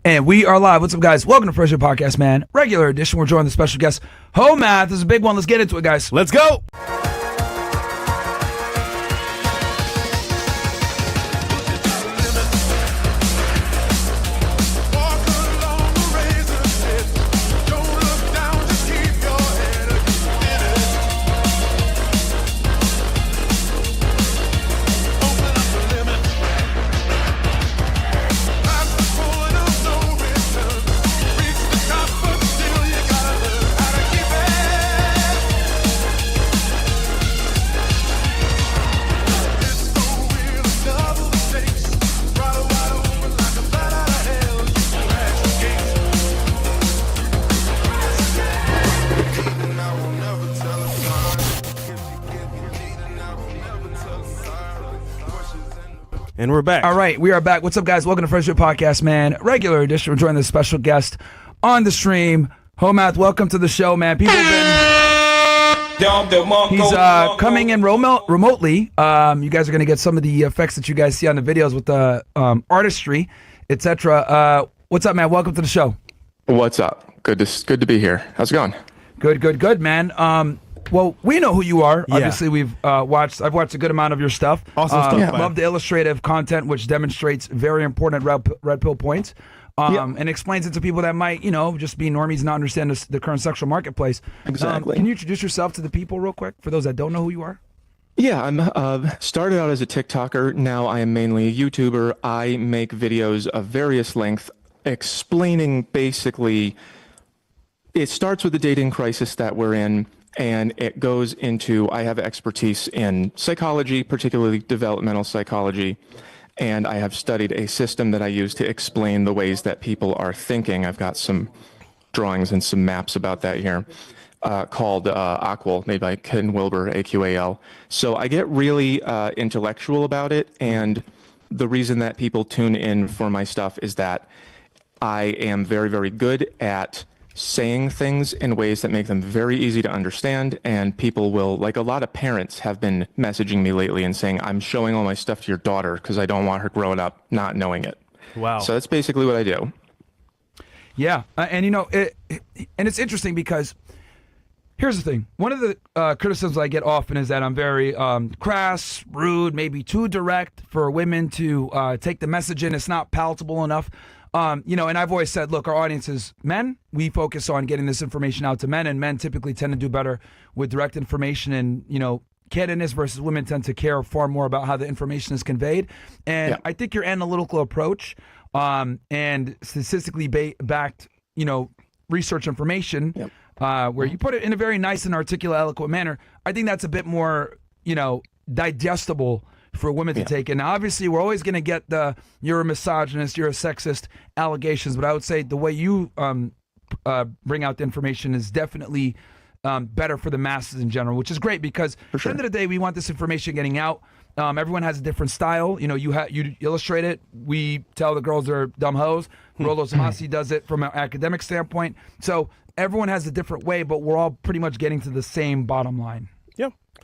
And we are live. What's up, guys? Welcome to Fresh Air Podcast, man. Regular edition. We're joined with special guest, Hoe Math. This is a big one. Let's get into it, guys. Let's go. And we're back. All right, we are back. What's up, guys? Welcome to Fresh Air Podcast, man. Regular edition. We're joined with a special guest on the stream, Hoe Math. Welcome to the show, man. People have been... He's coming in remotely. You guys are going to get some of the effects that you guys see on the videos with the artistry, etc. What's up, man? Welcome to the show. What's up? Good to be here. How's it going? Good, man. Well, we know who you are. Yeah. Obviously, I've watched a good amount of your stuff. Awesome stuff. Love the illustrative content, which demonstrates very important red pill points, and explains it to people that might, just be normies and not understand the current sexual marketplace. Exactly. Can you introduce yourself to the people real quick, for those that don't know who you are? Yeah, I'm started out as a TikToker. Now I am mainly a YouTuber. I make videos of various length explaining basically, it starts with the dating crisis that we're in, and it goes into, I have expertise in psychology, particularly developmental psychology, and I have studied a system that I use to explain the ways that people are thinking. I've got some drawings and some maps about that here, called AQUAL, made by Ken Wilber, AQAL. So I get really intellectual about it, and the reason that people tune in for my stuff is that I am very, very good at saying things in ways that make them very easy to understand, and people will, like a lot of parents have been messaging me lately and saying, I'm showing all my stuff to your daughter because I don't want her growing up not knowing it. Wow. So that's basically what I do. Yeah, and it's interesting because here's the thing. One of the criticisms I get often is that I'm very crass, rude, maybe too direct for women to take the message in. It's not palatable enough. And I've always said, look, our audience is men. We focus on getting this information out to men, and men typically tend to do better with direct information and, candidness, versus women tend to care far more about how the information is conveyed. And I think your analytical approach and statistically backed, research information, where you put it in a very nice and articulate, eloquent manner, I think that's a bit more, digestible for women to take in. Now, obviously, we're always going to get the you're a misogynist, you're a sexist allegations, but I would say the way you bring out the information is definitely better for the masses in general, which is great because at the end of the day, we want this information getting out. Everyone has a different style. You illustrate it. We tell the girls they're dumb hoes. Rolo Samasi does it from an academic standpoint. So everyone has a different way, but we're all pretty much getting to the same bottom line.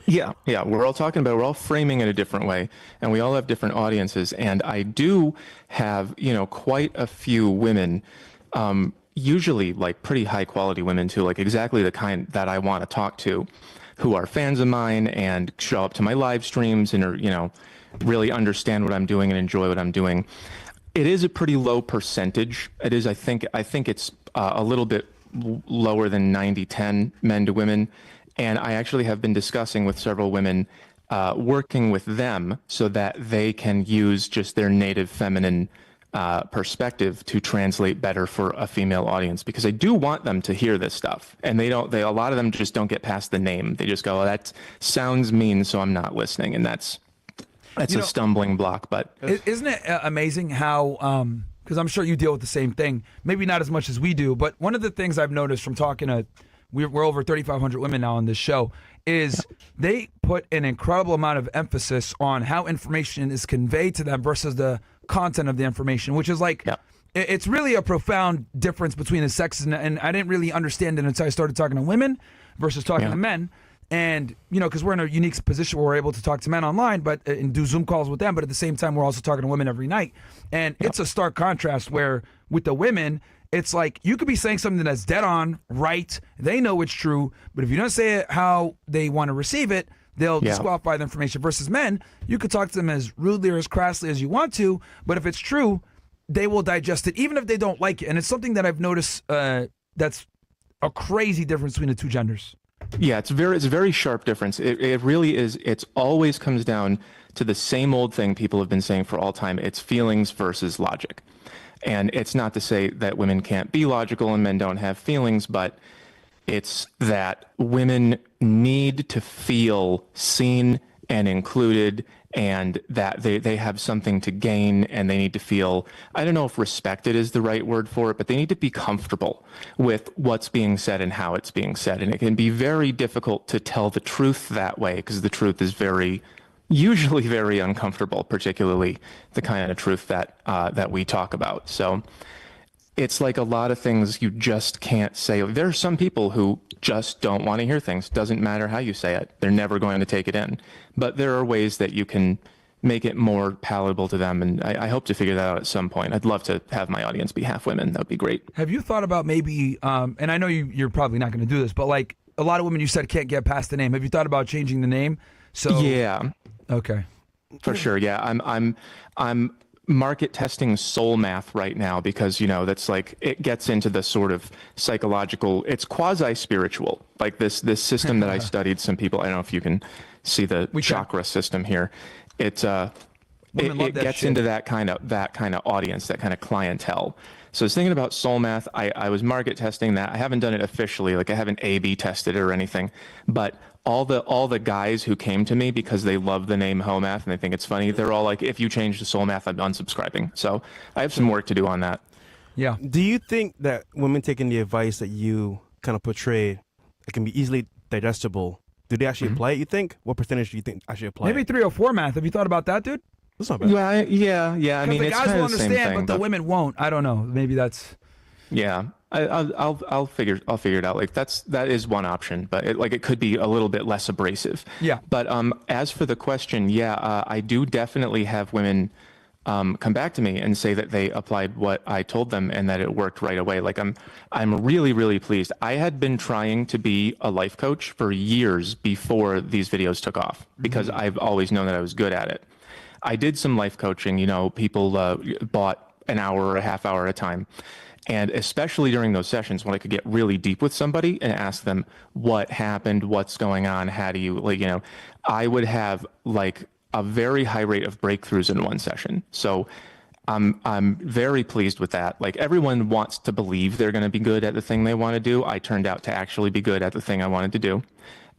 Yeah. We're all framing it a different way, and we all have different audiences. And I do have, quite a few women, usually like pretty high quality women too, like exactly the kind that I want to talk to, who are fans of mine and show up to my live streams and are, really understand what I'm doing and enjoy what I'm doing. It is a pretty low percentage. It is, I think it's a little bit lower than 90-10 men to women. And I actually have been discussing with several women, working with them so that they can use just their native feminine perspective to translate better for a female audience, because I do want them to hear this stuff. And a lot of them just don't get past the name. They just go, oh, that sounds mean, so I'm not listening. And that's a stumbling block. But isn't it amazing how, because I'm sure you deal with the same thing, maybe not as much as we do, but one of the things I've noticed from talking to, we're over 3,500 women now on this show, is they put an incredible amount of emphasis on how information is conveyed to them versus the content of the information, which is like, it's really a profound difference between the sexes. And I didn't really understand it until I started talking to women versus talking to men. And, because we're in a unique position where we're able to talk to men online and do Zoom calls with them, but at the same time, we're also talking to women every night. And it's a stark contrast where with the women, it's like you could be saying something that's dead on, right? They know it's true, but if you don't say it how they want to receive it, they'll disqualify the information. Versus men, you could talk to them as rudely or as crassly as you want to, but if it's true, they will digest it, even if they don't like it. And it's something that I've noticed that's a crazy difference between the two genders. Yeah, it's a very sharp difference. It really is. It's always comes down to the same old thing people have been saying for all time. It's feelings versus logic. And it's not to say that women can't be logical and men don't have feelings, but it's that women need to feel seen and included, and that they have something to gain, and they need to feel, I don't know if respected is the right word for it, but they need to be comfortable with what's being said and how it's being said. And it can be very difficult to tell the truth that way, because the truth is usually very uncomfortable, particularly the kind of truth that we talk about. So it's like a lot of things you just can't say. There are some people who just don't want to hear things. Doesn't matter how you say it. They're never going to take it in. But there are ways that you can make it more palatable to them. And I hope to figure that out at some point. I'd love to have my audience be half women. That would be great. Have you thought about maybe, and I know you're probably not going to do this, but like a lot of women you said can't get past the name. Have you thought about changing the name? So yeah. Okay. For sure. Yeah. I'm market testing Soul Math right now because, that's like, it gets into the sort of psychological, it's quasi-spiritual, like this system that I studied. Some people, I don't know if you can see the chakra system here. It gets into that kind of audience, that kind of clientele. So I was thinking about Soul Math. I was market testing that. I haven't done it officially, like I haven't A/B tested it or anything, but all the guys who came to me because they love the name Hoe Math and they think it's funny, they're all like, if you change to Soul Math, I'm unsubscribing. So I have some work to do on that. Yeah. Do you think that women taking the advice that you kind of portray, it can be easily digestible? Do they actually apply it, you think? What percentage do you think actually apply Maybe it? 304 math. Have you thought about that, dude? That's not bad. Yeah. I mean, the it's guys kind will of the same understand, thing, but the women won't. I don't know. Maybe that's... Yeah. I'll figure it out. Like that is one option, but it could be a little bit less abrasive. Yeah. But as for the question, I do definitely have women come back to me and say that they applied what I told them and that it worked right away. Like I'm really, really pleased. I had been trying to be a life coach for years before these videos took off because I've always known that I was good at it. I did some life coaching, people bought an hour or a half hour at a time. And especially during those sessions when I could get really deep with somebody and ask them what happened, what's going on, how do you, I would have like a very high rate of breakthroughs in one session. So I'm very pleased with that. Like everyone wants to believe they're going to be good at the thing they want to do. I turned out to actually be good at the thing I wanted to do.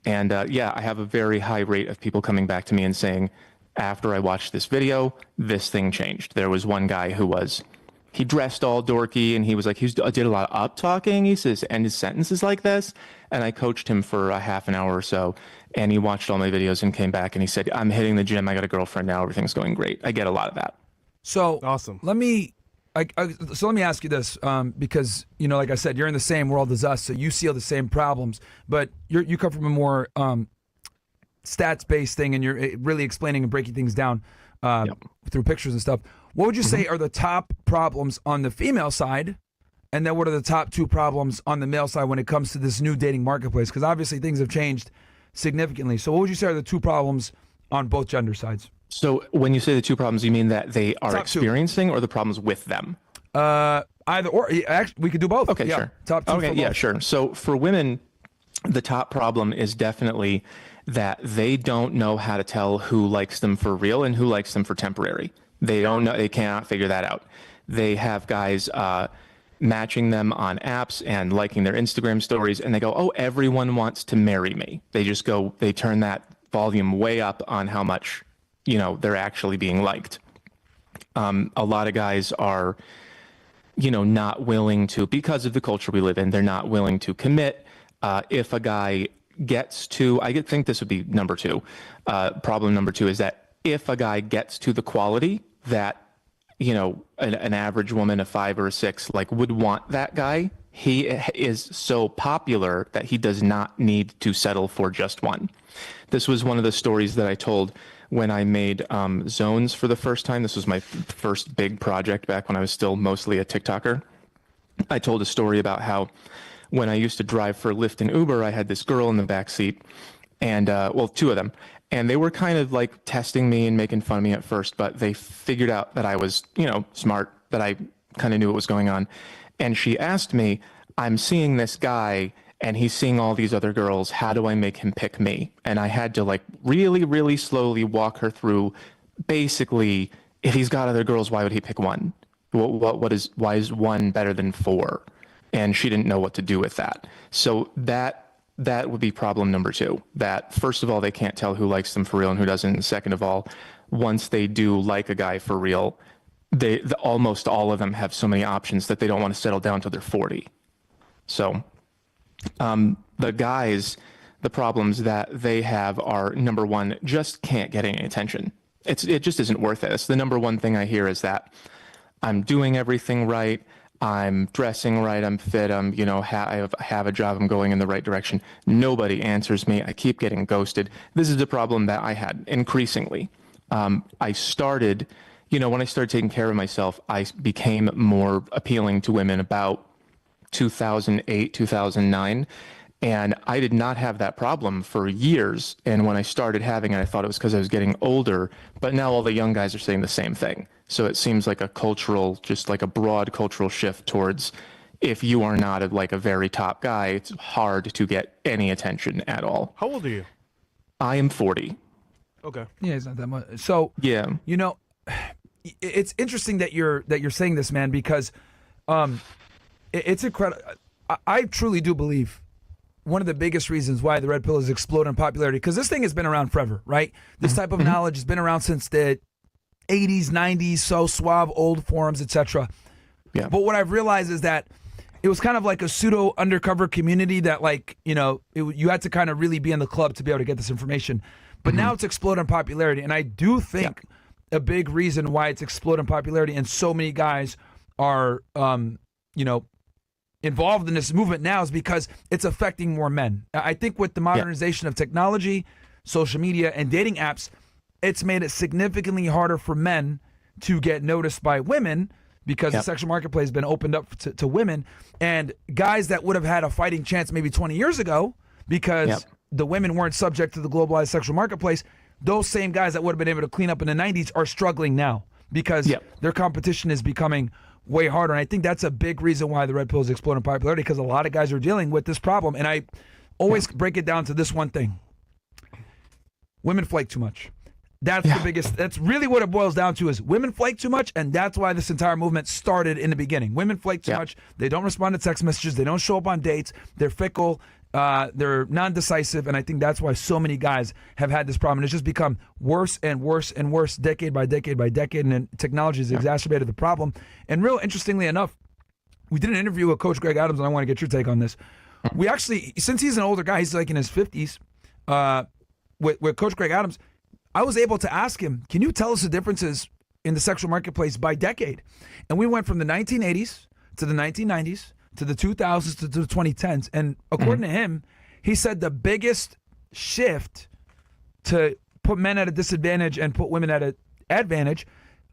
And I have a very high rate of people coming back to me and saying, after I watched this video, this thing changed. There was one guy who he dressed all dorky and he was like, he did a lot of up talking. He says, end his sentences like this. And I coached him for a half an hour or so. And he watched all my videos and came back and he said, I'm hitting the gym. I got a girlfriend now. Everything's going great. I get a lot of that. So awesome. Let me ask you this, because, like I said, you're in the same world as us. So you see all the same problems, but you come from a more stats-based thing and you're really explaining and breaking things down through pictures and stuff. What would you say are the top problems on the female side? And then what are the top two problems on the male side when it comes to this new dating marketplace? Because obviously things have changed significantly. So what would you say are the two problems on both gender sides? So when you say the two problems, you mean that they are experiencing or the problems with them? Either or. Actually, we could do both. Okay, sure. Top two. Okay, yeah, sure. So for women, the top problem is definitely that they don't know how to tell who likes them for real and who likes them for temporary. They don't know. They cannot figure that out. They have guys matching them on apps and liking their Instagram stories, and they go, "Oh, everyone wants to marry me." They turn that volume way up on how much, they're actually being liked. A lot of guys are, not willing to, because of the culture we live in, they're not willing to commit. If a guy gets to, think this would be number two. Problem number two is that if a guy gets to the quality that, an average woman, a 5 or a 6, would want that guy, he is so popular that he does not need to settle for just one. This was one of the stories that I told when I made Zones for the first time. This was my first big project back when I was still mostly a TikToker. I told a story about how when I used to drive for Lyft and Uber, I had this girl in the back seat, and well, two of them, and they were kind of like testing me and making fun of me at first, but they figured out that I was, you know, smart, that I kind of knew what was going on. And she asked me, I'm seeing this guy and he's seeing all these other girls. How do I make him pick me? And I had to like really, really slowly walk her through basically, if he's got other girls, why would he pick one? Why is one better than four? And she didn't know what to do with that. So that would be problem number two. That first of all, they can't tell who likes them for real and who doesn't. And second of all, once they do like a guy for real, almost all of them have so many options that they don't want to settle down till they're 40. So the guys, the problems that they have are, number one, just can't get any attention. It just isn't worth it. It's the number one thing I hear is that I'm doing everything right. I'm dressing right. I'm fit. I'm, you know, I have a job. I'm going in the right direction. Nobody answers me. I keep getting ghosted. This is a problem that I had increasingly. I started, you know, when I started taking care of myself, I became more appealing to women about 2008, 2009. And I did not have that problem for years. And when I started having it, I thought it was because I was getting older. But now all the young guys are saying the same thing. So it seems like a cultural, just like a broad cultural shift towards if you are not like a very top guy, it's hard to get any attention at all. How old are you? I am 40. Okay. Yeah, it's not that much. So yeah, you know, it's interesting that you're saying this, man, because it's incredible. I truly do believe one of the biggest reasons why the red pill has exploded in popularity, because this thing has been around forever, right? This type of knowledge has been around since the 80s, 90s, so suave, old forums, etc. Yeah. But what I've realized is that it was kind of like a pseudo undercover community that, like, you know, you had to kind of really be in the club to be able to get this information. But now it's exploded in popularity, and I do think a big reason why it's exploded in popularity and so many guys are, you know, involved in this movement now is because it's affecting more men. I think with the modernization of technology, social media, and dating apps, it's made it significantly harder for men to get noticed by women because the sexual marketplace has been opened up to women. And guys that would have had a fighting chance maybe 20 years ago because the women weren't subject to the globalized sexual marketplace, those same guys that would have been able to clean up in the 90s are struggling now because their competition is becoming way harder. And I think that's a big reason why the red pill is exploding in popularity, because a lot of guys are dealing with this problem. And I always break it down to this one thing. Women flake too much. That's the biggest, that's really what it boils down to, is women flake too much, and that's why this entire movement started in the beginning. Women flake too much. They don't respond to text messages. They don't show up on dates. They're fickle. They're non-decisive, and I think that's why so many guys have had this problem. And it's just become worse and worse and worse decade by decade by decade, and then technology has exacerbated the problem. And real interestingly enough, we did an interview with Coach Greg Adams, and I want to get your take on this. We actually, since he's an older guy, he's like in his 50s, with Coach Greg Adams, I was able to ask him, can you tell us the differences in the sexual marketplace by decade? And we went from the 1980s to the 1990s to the 2000s to the 2010s. And according to him, he said the biggest shift to put men at a disadvantage and put women at an advantage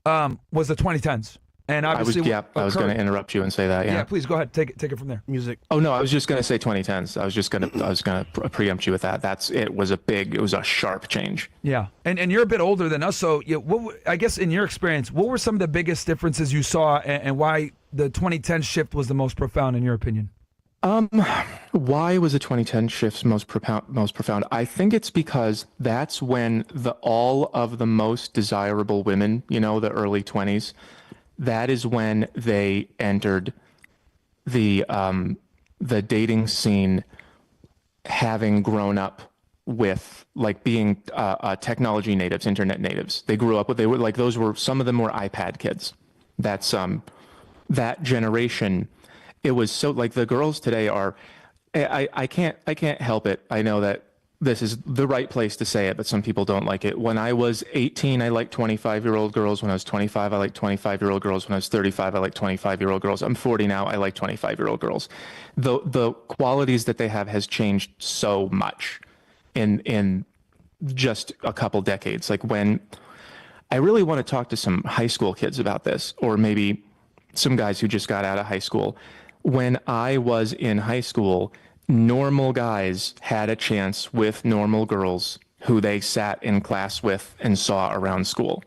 was the 2010s. And obviously, I was going to interrupt you and say that. Yeah, please go ahead. Take it from there. Music. Oh no, I was just going to say 2010s. I was going to preempt you with that. It was a sharp change. Yeah, and you're a bit older than us, so I guess in your experience, what were some of the biggest differences you saw, and why the 2010 shift was the most profound in your opinion? Why was the 2010 shift most profound? I think it's because that's when all of the most desirable women, you know, the early 20s. That is when they entered the dating scene, having grown up with, like, being technology natives, internet natives. They grew up with, those were, some of them were iPad kids. That's that generation. It was so, like, the girls today are, I can't help it. I know that this is the right place to say it, but some people don't like it. When I was 18, I liked 25-year-old girls. When I was 25, I liked 25-year-old girls. When I was 35, I liked 25-year-old girls. I'm 40 now. I like 25-year-old girls. The qualities that they have has changed so much in just a couple decades. Like, when I really want to talk to some high school kids about this, or maybe some guys who just got out of high school. When I was in high school, normal guys had a chance with normal girls who they sat in class with and saw around school.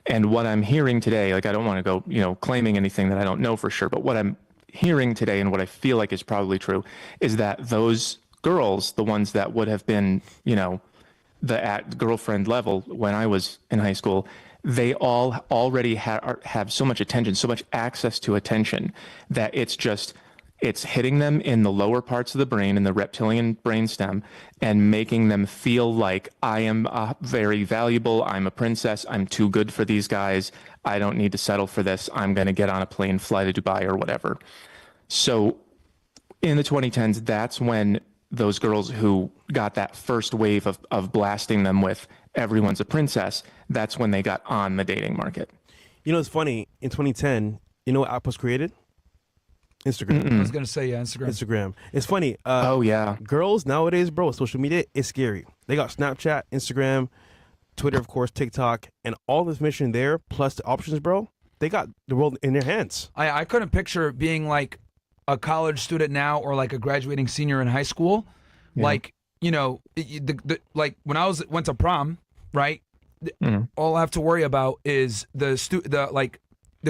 And what I'm hearing today, like, I don't want to go, claiming anything that I don't know for sure, but what I'm hearing today and what I feel like is probably true is that those girls, the ones that would have been, the at girlfriend level when I was in high school, they all already have so much attention, so much access to attention, that it's hitting them in the lower parts of the brain, in the reptilian brainstem, and making them feel like, I am very valuable, I'm a princess, I'm too good for these guys, I don't need to settle for this, I'm going to get on a plane, fly to Dubai or whatever. So in the 2010s, that's when those girls who got that first wave of blasting them with everyone's a princess, that's when they got on the dating market. It's funny. In 2010, you know what app was created? Instagram. I was gonna say, yeah, Instagram. It's funny. Oh yeah. Girls nowadays, bro, social media is scary. They got Snapchat, Instagram, Twitter, of course, TikTok, and all this information there, plus the options, bro. They got the world in their hands. I couldn't picture being like a college student now, or like a graduating senior in high school. Yeah. Like, like when I went to prom, right? All I have to worry about is the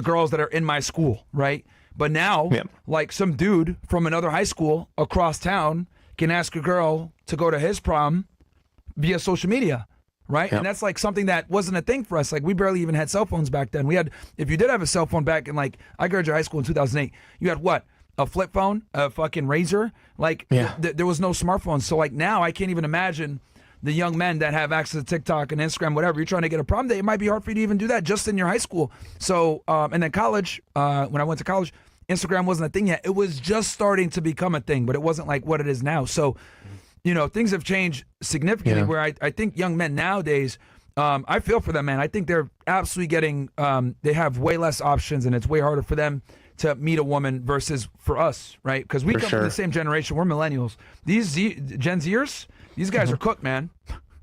girls that are in my school, right? But now, like, some dude from another high school across town can ask a girl to go to his prom via social media, right? And that's like something that wasn't a thing for us. Like, we barely even had cell phones back then. If you did have a cell phone back in, like, I graduated high school in 2008, you had what? A flip phone, a fucking Razor. Like, there was no smartphones. So, like, now I can't even imagine the young men that have access to TikTok and Instagram, whatever. You're trying to get a prom date, it might be hard for you to even do that just in your high school. So, and then college, when I went to college, Instagram wasn't a thing yet. It was just starting to become a thing, but it wasn't like what it is now. So, things have changed significantly, where I think young men nowadays, I feel for them, man. I think they're absolutely getting, they have way less options, and it's way harder for them to meet a woman versus for us, right? Because we come from the same generation. We're millennials. These Gen Zers, these guys are cooked, man.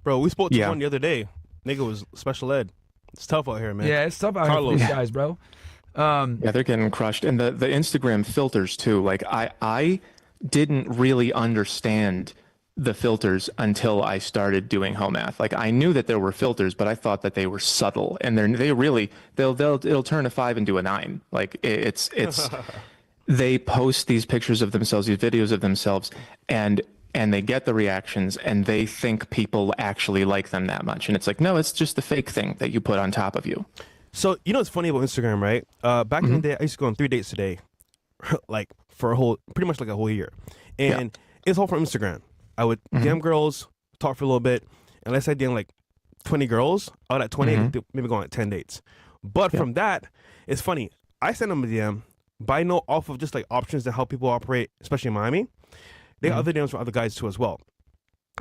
Bro, we spoke to one the other day. Nigga was special ed. It's tough out here, man. Yeah, it's tough out here for these guys, bro. Yeah, they're getting crushed. And the Instagram filters too. Like, I didn't really understand the filters until I started doing Hoe Math. Like, I knew that there were filters, but I thought that they were subtle, and it'll turn a 5 into a 9. Like, it's they post these pictures of themselves, these videos of themselves, and they get the reactions, and they think people actually like them that much. And it's like, no, it's just the fake thing that you put on top of you. So, what's funny about Instagram, right? Back in the day, I used to go on 3 dates a day, like, for pretty much like a whole year. And it's all from Instagram. I would DM girls, talk for a little bit, and let's say I DM like 20 girls, out at 20, maybe go on 10 dates. But from that, it's funny. I send them a DM, but I know off of just like options to help people operate, especially in Miami, they got other DMs from other guys too as well.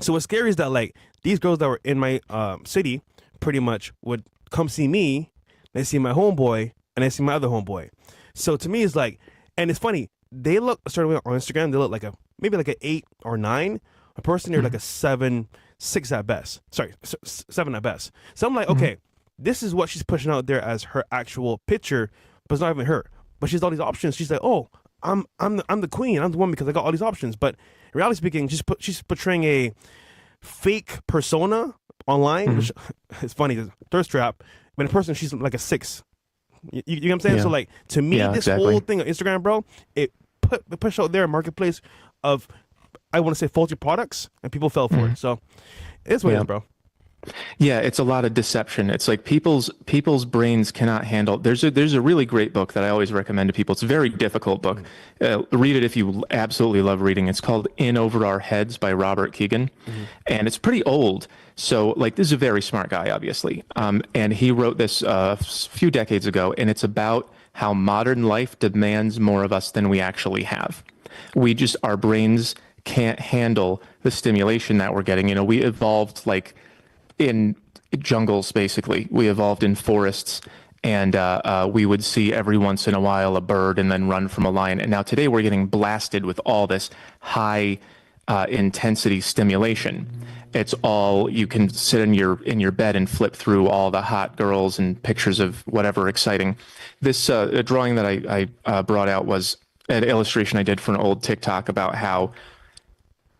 So what's scary is that, like, these girls that were in my city pretty much would come see me, they see my homeboy, and they see my other homeboy. So to me, it's like, and it's funny, they look a certain way on Instagram, they look like maybe like an 8 or 9. A person, they're like a 7, 6 at best. Sorry, 7 at best. So I'm like, okay, this is what she's pushing out there as her actual picture, but it's not even her. But she has all these options. She's like, oh, I'm the queen. I'm the one because I got all these options. But reality speaking, she's portraying a fake persona online. Which, it's funny, the thirst trap. But in person, she's like a 6. You know what I'm saying? So, like, to me, this whole thing on Instagram, bro, it pushed out there a marketplace of, I want to say, faulty products, and people fell for it. So it's what it is, bro. Yeah, it's a lot of deception. It's like people's brains cannot handle. There's a really great book that I always recommend to people. It's a very difficult book. Read it if you absolutely love reading. It's called In Over Our Heads by Robert Keegan, and it's pretty old. So, like, this is a very smart guy, obviously, and he wrote this a few decades ago, and it's about how modern life demands more of us than we actually have. Our brains can't handle the stimulation that we're getting. You know, we evolved like in jungles, basically. We evolved in forests, and we would see every once in a while a bird and then run from a lion. And now today we're getting blasted with all this high intensity stimulation. It's all, you can sit in your bed and flip through all the hot girls and pictures of whatever exciting. This drawing that I brought out was an illustration I did for an old TikTok about how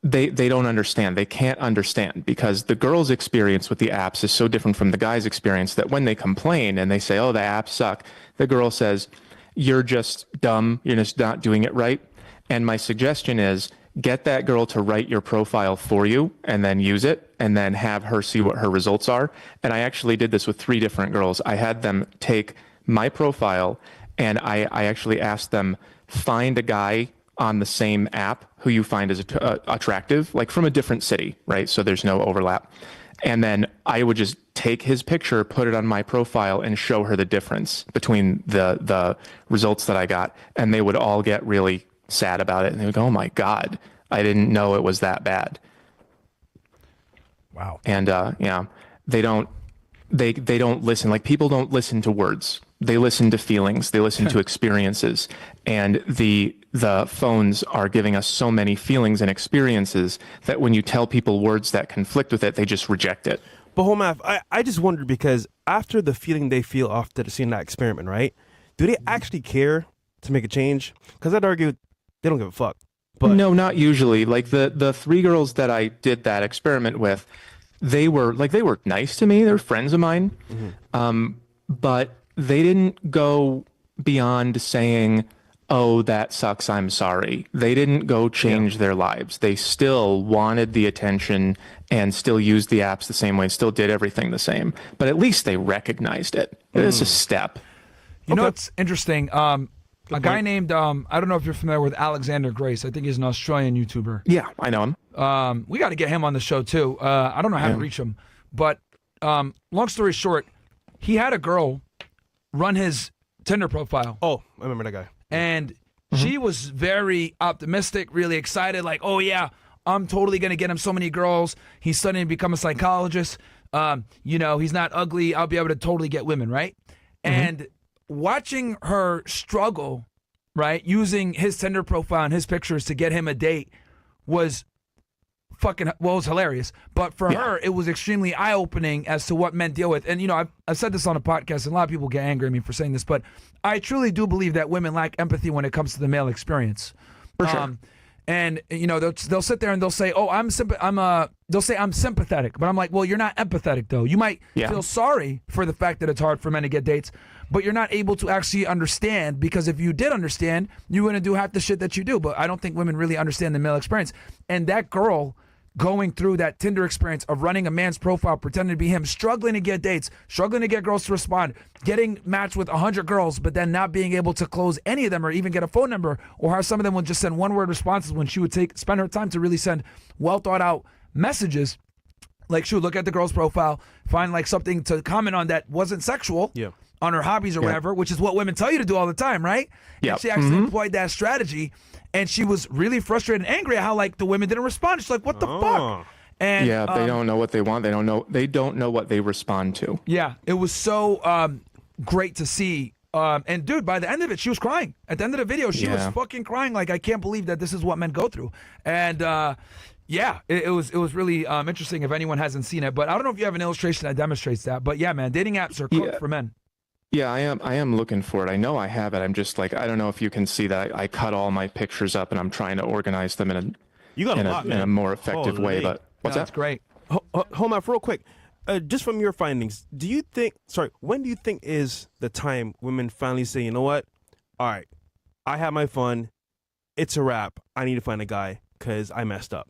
they don't understand. They can't understand because the girls' experience with the apps is so different from the guys' experience that when they complain and they say, oh, the apps suck, the girl says, you're just dumb. You're just not doing it right. And my suggestion is get that girl to write your profile for you and then use it and then have her see what her results are. And I actually did this with 3 different girls. I had them take my profile and I actually asked them, find a guy on the same app who you find is attractive, like from a different city, right? So there's no overlap. And then I would just take his picture, put it on my profile, and show her the difference between the results that I got. And they would all get really sad about it. And they would go, oh my God, I didn't know it was that bad. Wow. And yeah, they don't listen. Like, people don't listen to words. They listen to feelings. They listen to experiences. And the phones are giving us so many feelings and experiences that when you tell people words that conflict with it, they just reject it. But Hoe Math, I just wondered, because after the feeling they feel after seeing that experiment, right? Do they actually care to make a change? Because I'd argue they don't give a fuck. But no, not usually. Like the 3 girls that I did that experiment with, they were nice to me. They're friends of mine. Mm-hmm. But they didn't go beyond saying, oh, that sucks, I'm sorry. They didn't go change their lives. They still wanted the attention and still used the apps the same way, still did everything the same. But at least they recognized it. It's a step. You know, it's interesting. A guy named, I don't know if you're familiar with Alexander Grace. I think he's an Australian YouTuber. Yeah, I know him. We got to get him on the show, too. I don't know how to reach him. But long story short, he had a girl run his Tinder profile. Oh, I remember that guy. And she was very optimistic, really excited, like, oh, yeah, I'm totally going to get him so many girls. He's studying to become a psychologist. You know, he's not ugly. I'll be able to totally get women, right? And watching her struggle, right, using his Tinder profile and his pictures to get him a date was fucking, well, it was hilarious. But for her, it was extremely eye-opening as to what men deal with. And, you know, I've said this on a podcast, and a lot of people get angry at me for saying this, but I truly do believe that women lack empathy when it comes to the male experience. For sure. And, you know, they'll sit there and they'll say, oh, they'll say I'm sympathetic. But I'm like, well, you're not empathetic, though. You might feel sorry for the fact that it's hard for men to get dates, but you're not able to actually understand, because if you did understand, you're going to do half the shit that you do. But I don't think women really understand the male experience. And that girl going through that Tinder experience of running a man's profile, pretending to be him, struggling to get dates, struggling to get girls to respond, getting matched with 100 girls, but then not being able to close any of them or even get a phone number, or how some of them would just send one-word responses when she would spend her time to really send well-thought-out messages. Like, she would look at the girl's profile, find like something to comment on that wasn't sexual, on her hobbies or whatever, which is what women tell you to do all the time, right? Yeah. And she actually employed that strategy, and she was really frustrated and angry at how like the women didn't respond. She's like, what the fuck? And they don't know what they want. They don't know what they respond to. Yeah, it was so great to see. And dude, by the end of it, she was crying. At the end of the video, she was fucking crying. Like, I can't believe that this is what men go through. And it was really interesting if anyone hasn't seen it. But I don't know if you have an illustration that demonstrates that. But yeah, man, dating apps are cooked for men. Yeah, I am looking for it. I know I have it. I'm just like, I don't know if you can see that I cut all my pictures up and I'm trying to organize them in a more effective way. But what's that? That's great. Hold on, real quick. Just from your findings, when do you think is the time women finally say, you know what? All right, I had my fun. It's a wrap. I need to find a guy because I messed up.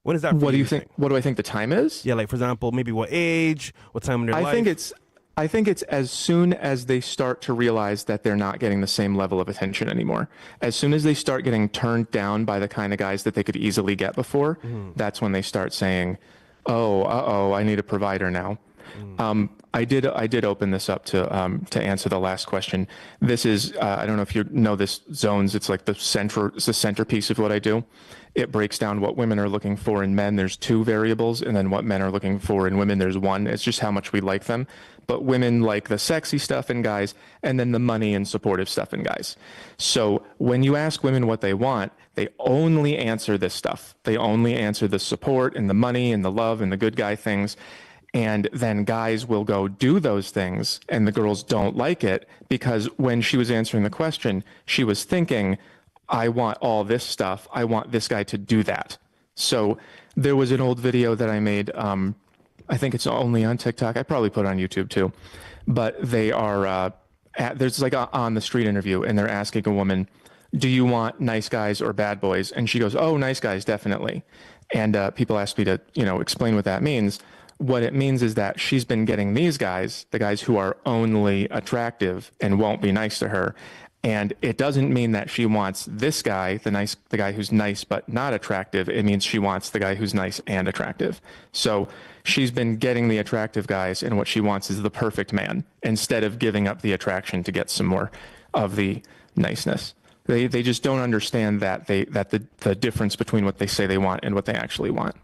When is that? What do you think? What do I think the time is? Yeah, like, for example, maybe what age, what time in their life? I think it's as soon as they start to realize that they're not getting the same level of attention anymore. As soon as they start getting turned down by the kind of guys that they could easily get before, that's when they start saying, oh, I need a provider now. I did open this up to answer the last question. This is I don't know if you know this, Zones. It's like it's the centerpiece of what I do. It breaks down what women are looking for in men. There's 2 variables, and then what men are looking for in women. There's 1. It's just how much we like them. But women like the sexy stuff in guys, and then the money and supportive stuff in guys. So when you ask women what they want, they only answer this stuff. They only answer the support and the money and the love and the good guy things. And then guys will go do those things, and the girls don't like it because when she was answering the question, she was thinking, I want all this stuff. I want this guy to do that. So there was an old video that I made. I think it's only on TikTok. I probably put it on YouTube too. But they are, there's like a on the street interview, and they're asking a woman, do you want nice guys or bad boys? And she goes, oh, nice guys, definitely. And people ask me to, explain what that means. What it means is that she's been getting these guys, the guys who are only attractive and won't be nice to her. And it doesn't mean that she wants this guy, the guy who's nice but not attractive. It means she wants the guy who's nice and attractive. So she's been getting the attractive guys, and what she wants is the perfect man instead of giving up the attraction to get some more of the niceness. They just don't understand that the difference between what they say they want and what they actually want.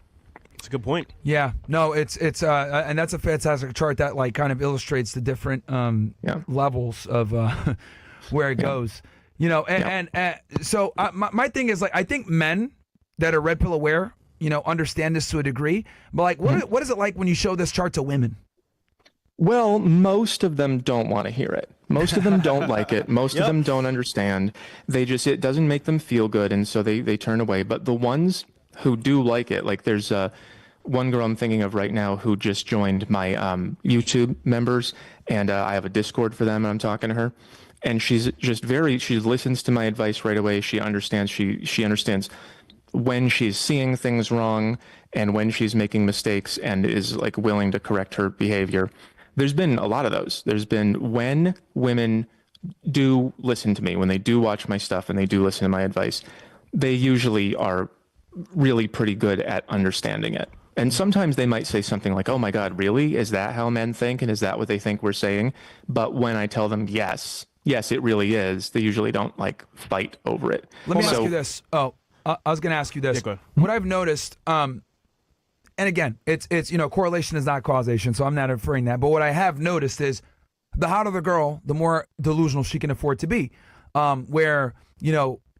That's a good point. Yeah, no, it's and that's a fantastic chart that like kind of illustrates the different levels of where it goes. And so my thing is like I think men that are red pill aware, understand this to a degree. But like, what is it like when you show this chart to women? Well, most of them don't want to hear it. Most of them don't like it. Most of them don't understand. It doesn't make them feel good, and so they turn away. But the ones who do like it, like there's one girl I'm thinking of right now who just joined my YouTube members, and I have a Discord for them, and I'm talking to her. And she's just she listens to my advice right away. She understands. She understands when she's seeing things wrong and when she's making mistakes, and is like willing to correct her behavior. There's been a lot of those. There's been when women do listen to me, when they do watch my stuff and they do listen to my advice, they usually are really pretty good at understanding it. And sometimes they might say something like, oh my God, really? Is that how men think? And is that what they think we're saying? But when I tell them, yes, it really is, they usually don't like fight over it. Let me ask you this. I was going to ask you this. Yeah, go ahead. What I've noticed, and again, it's correlation is not causation, so I'm not inferring that. But what I have noticed is the hotter the girl, the more delusional she can afford to be. Where,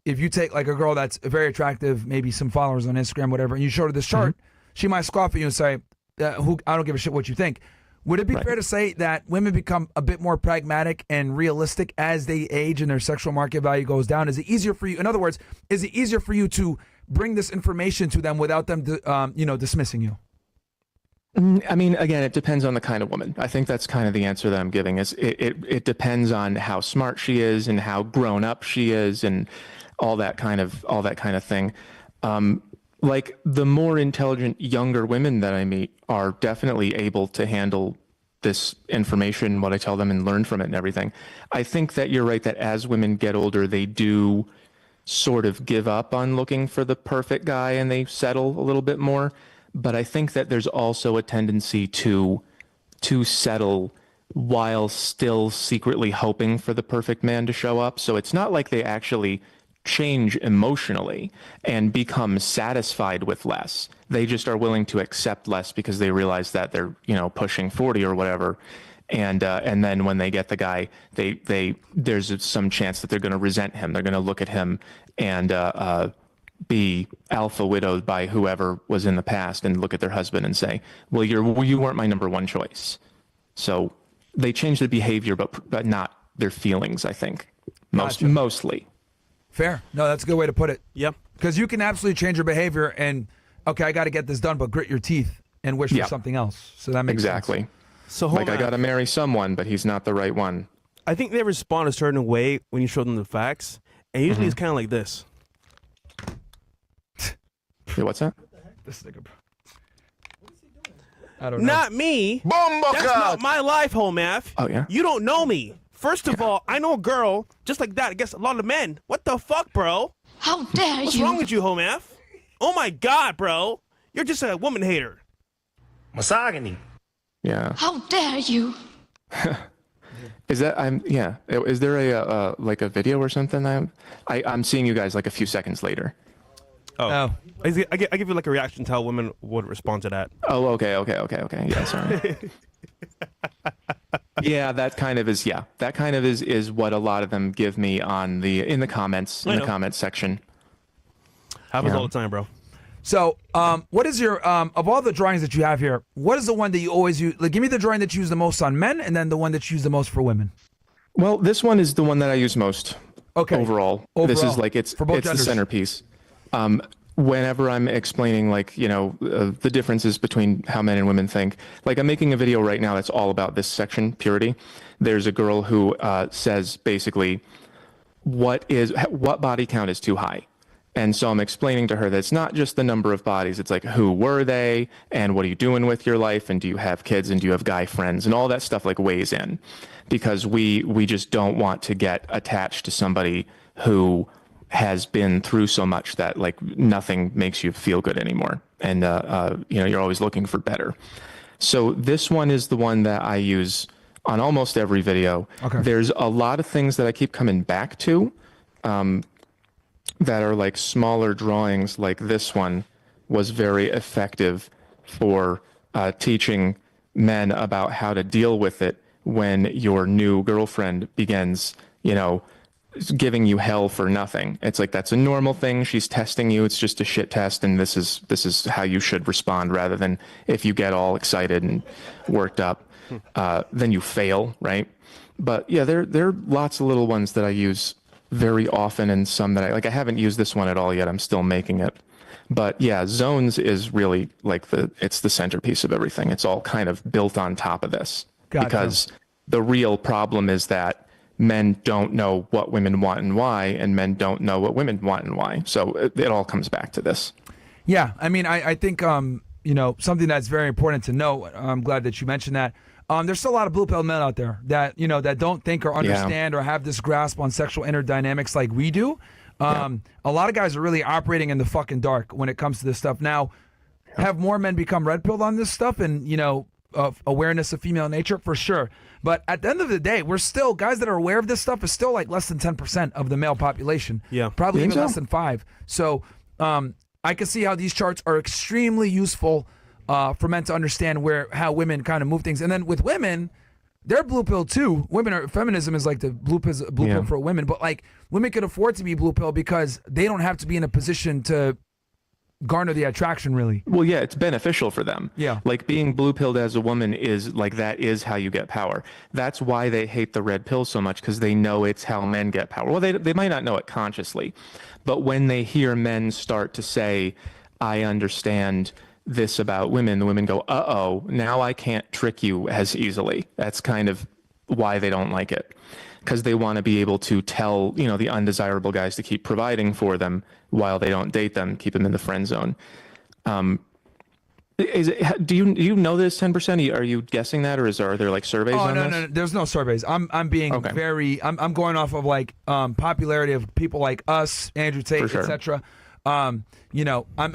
if you take like a girl that's very attractive, maybe some followers on Instagram, whatever, and you show her this chart, she might scoff at you and say, I don't give a shit what you think. Would it be fair to say that women become a bit more pragmatic and realistic as they age and their sexual market value goes down? Is it easier for you? In other words, is it easier for you to bring this information to them without them, dismissing you? I mean, again, it depends on the kind of woman. I think that's kind of the answer that I'm giving. Is it depends on how smart she is and how grown up she is and all that kind of thing. Like the more intelligent younger women that I meet are definitely able to handle this information, what I tell them, and learn from it and everything. I think that you're right that as women get older, they do sort of give up on looking for the perfect guy and they settle a little bit more. But I think that there's also a tendency to settle while still secretly hoping for the perfect man to show up. So it's not like they actually change emotionally and become satisfied with less. They just are willing to accept less because they realize that they're, pushing 40 or whatever. And then when they get the guy, there's some chance that they're going to resent him. They're going to look at him and be alpha widowed by whoever was in the past and look at their husband and say, well, you weren't my number one choice. So they change the behavior, but not their feelings, I think, mostly. Fair. No, that's a good way to put it. Yep. Because you can absolutely change your behavior and, okay, I got to get this done, but grit your teeth and wish for something else. So that makes sense. So I got to marry someone, but he's not the right one. I think they respond a certain way when you show them the facts, and usually it's kind of like this. Hey, what's that? This nigga, bro. What is he doing? I don't know. Not me. That's not my life, Hoe Math. Oh, yeah? You don't know me. First of all, I know a girl just like that against a lot of men. What the fuck, bro? How dare What's you? wrong with you, Hoe Math? Oh my God, bro. You're just a woman hater. Misogyny. Yeah. How dare you? Is that Is there a like a video or something? I'm seeing you guys like a few seconds later. Oh. I give you like a reaction to how women would respond to that. Oh, okay. Yeah, sorry. Yeah, that kind of is what a lot of them give me on in the comments section. Happens all the time, bro. So, what is your of all the drawings that you have here? What is the one that you always use? Like, give me the drawing that you use the most on men, and then the one that you use the most for women. Well, this one is the one that I use most. Okay. Overall, this is like it's the centerpiece. Whenever I'm explaining, like, the differences between how men and women think, like I'm making a video right now that's all about this section, purity. There's a girl who says basically, what body count is too high? And so I'm explaining to her that it's not just the number of bodies. It's like, who were they? And what are you doing with your life? And do you have kids? And do you have guy friends? And all that stuff like weighs in, because we just don't want to get attached to somebody who has been through so much that like nothing makes you feel good anymore. And, you're always looking for better. So this one is the one that I use on almost every video. Okay. There's a lot of things that I keep coming back to, that are like smaller drawings. Like this one was very effective for teaching men about how to deal with it when your new girlfriend begins, giving you hell for nothing. It's like, that's a normal thing. She's testing you. It's just a shit test. And this is how you should respond, rather than if you get all excited and worked up, then you fail. Right. But yeah, there are lots of little ones that I use very often, and some that I haven't used this one at all yet. I'm still making it. But yeah, zones is really like it's the centerpiece of everything. It's all kind of built on top of this. Gotcha. Because the real problem is that men don't know what women want and why, and men don't know what women want and why. So it all comes back to this. Yeah, I mean, I think something that's very important to know. I'm glad that you mentioned that. There's still a lot of blue pill men out there that that don't think or understand or have this grasp on sexual inner dynamics like we do. A lot of guys are really operating in the fucking dark when it comes to this stuff. Now, have more men become red pilled on this stuff and awareness of female nature? For sure. But at the end of the day, we're still, guys that are aware of this stuff is still like less than 10% of the male population. Yeah. Probably even less than 5%. So I can see how these charts are extremely useful for men to understand how women kind of move things. And then with women, they're blue pill too. Feminism is like the blue pill for women. But like women can afford to be blue pill because they don't have to be in a position to garner the attraction, really. Well, yeah, it's beneficial for them. Yeah. Like being blue pilled as a woman is like, that is how you get power. That's why they hate the red pill so much, because they know it's how men get power. Well, they might not know it consciously, but when they hear men start to say, I understand this about women, the women go, uh-oh, now I can't trick you as easily. That's kind of why they don't like it. Because they want to be able to tell, the undesirable guys to keep providing for them while they don't date them, keep them in the friend zone. Do you know this 10%? Are you guessing that, or are there like surveys on this? No, there's no surveys. I'm being I'm going off of like popularity of people like us, Andrew Tate, etc. I'm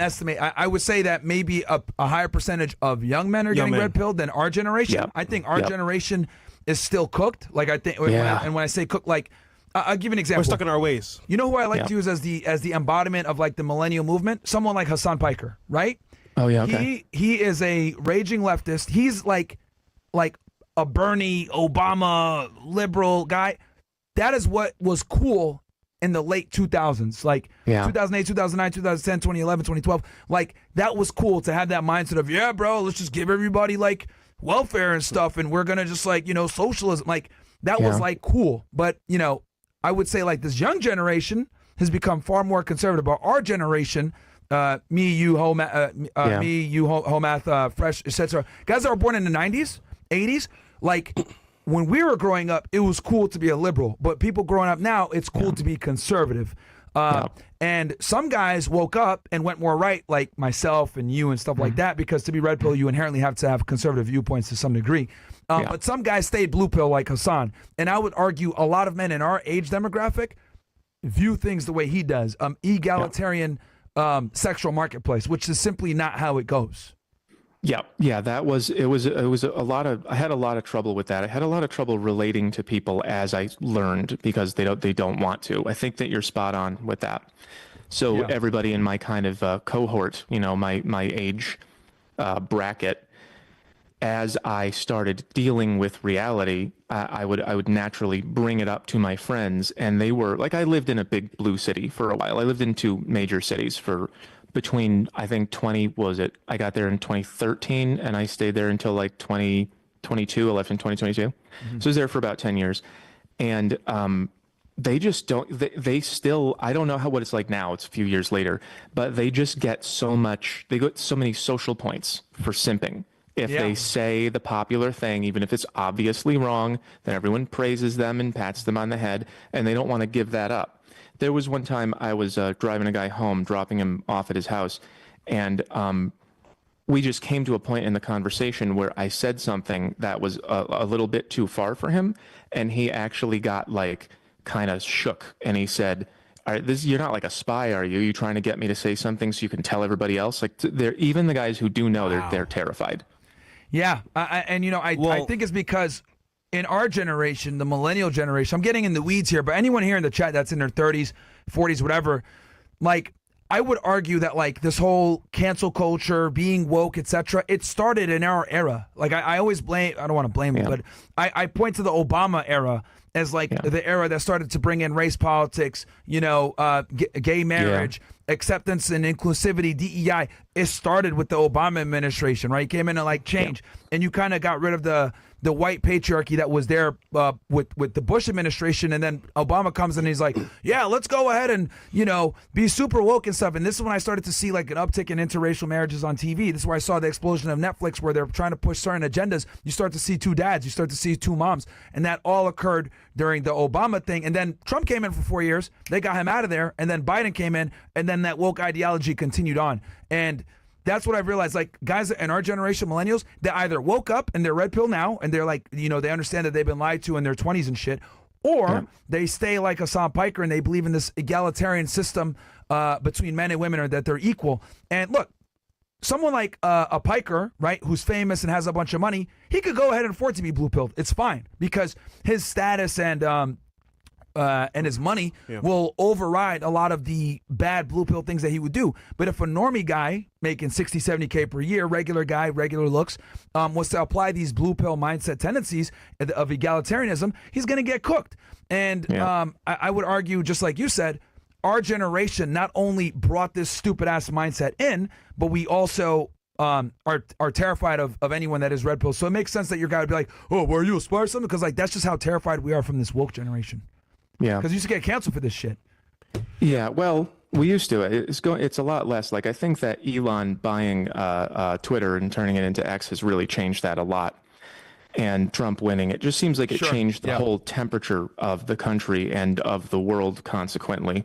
estimating. I would say that maybe a higher percentage of young men are getting red pilled than our generation. Yep. I think our generation is still cooked. Like I think, when I say cooked, like I'll give you an example. We're stuck in our ways. You know who I like to use as the embodiment of like the millennial movement? Someone like Hassan Piker, right? Oh yeah, okay. He is a raging leftist. He's like a Bernie, Obama, liberal guy. That is what was cool in the late 2000s, like 2008, 2009, 2010, 2011, 2012. Like that was cool to have that mindset of, bro, let's just give everybody like welfare and stuff, and we're gonna just like socialism. Like that was like cool. But I would say like this young generation has become far more conservative. But our generation, me, you, Hoe Math, Fresh, etc. Guys that were born in the 90s, 80s, like when we were growing up, it was cool to be a liberal. But people growing up now, it's cool to be conservative. And some guys woke up and went more right, like myself and you and stuff like that, because to be red pill, you inherently have to have conservative viewpoints to some degree. But some guys stayed blue pill like Hassan. And I would argue a lot of men in our age demographic view things the way he does. Egalitarian sexual marketplace, which is simply not how it goes. Yeah, it was a lot of, I had a lot of trouble with that. I had a lot of trouble relating to people as I learned because they don't want to. I think that you're spot on with that. So Yeah. everybody in my kind of cohort, my age bracket, as I started dealing with reality, I would naturally bring it up to my friends, and they were like, I lived in a big blue city for a while. I lived in two major cities for between, I think, 20, what was it? I got there in 2013, and I stayed there until like 2022. I left in 2022. So I was there for about 10 years. And they just don't, they still, I don't know what it's like now. It's a few years later, but they just get they get so many social points for simping. If Yeah. they say the popular thing, even if it's obviously wrong, then everyone praises them and pats them on the head, and they don't want to give that up. There was one time I was driving a guy home, dropping him off at his house, and we just came to a point in the conversation where I said something that was a little bit too far for him, and he actually got like kind of shook, and he said, "All right, you're not like a spy, are you? You trying to get me to say something so you can tell everybody else?" Like, even the guys who do know, they're terrified. Yeah, I Well- think it's because in our generation, the millennial generation, I'm getting in the weeds here, but anyone here in the chat that's in their 30s, 40s, whatever, like, I would argue that like this whole cancel culture, being woke, etc., it started in our era. Like I always blame, I don't want to blame it, but I point to the Obama era as like the era that started to bring in race politics, gay marriage, acceptance and inclusivity, DEI. It started with the Obama administration, right? Came in and like change, and you kind of got rid of the white patriarchy that was there with the Bush administration, and then Obama comes in and he's like, yeah, let's go ahead and be super woke and stuff. And this is when I started to see like an uptick in interracial marriages on TV. This is where I saw the explosion of Netflix, where they're trying to push certain agendas. You start to see two dads, you start to see two moms, and that all occurred during the Obama thing. And then Trump came in for 4 years, they got him out of there, and then Biden came in, and then that woke ideology continued on. And that's what I've realized. Like, guys in our generation, millennials, they either woke up and they're red pill now, and they're like, they understand that they've been lied to in their 20s and shit, or they stay like Hassan Piker and they believe in this egalitarian system between men and women, or that they're equal. And look, someone like a Piker, right, who's famous and has a bunch of money, he could go ahead and afford to be blue pilled. It's fine because his status and his money will override a lot of the bad blue pill things that he would do. But if a normie guy making 60, 70K per year, regular guy, regular looks, was to apply these blue pill mindset tendencies of egalitarianism, he's going to get cooked. And I would argue, just like you said, our generation not only brought this stupid ass mindset in, but we also are terrified of anyone that is red pill. So it makes sense that your guy would be like, oh, were you a spy or something? Because like that's just how terrified we are from this woke generation. Yeah. Because you used to get canceled for this shit. Yeah, well, we used to. It's a lot less. Like, I think that Elon buying Twitter and turning it into X has really changed that a lot. And Trump winning, it just seems like it changed the whole temperature of the country and of the world consequently.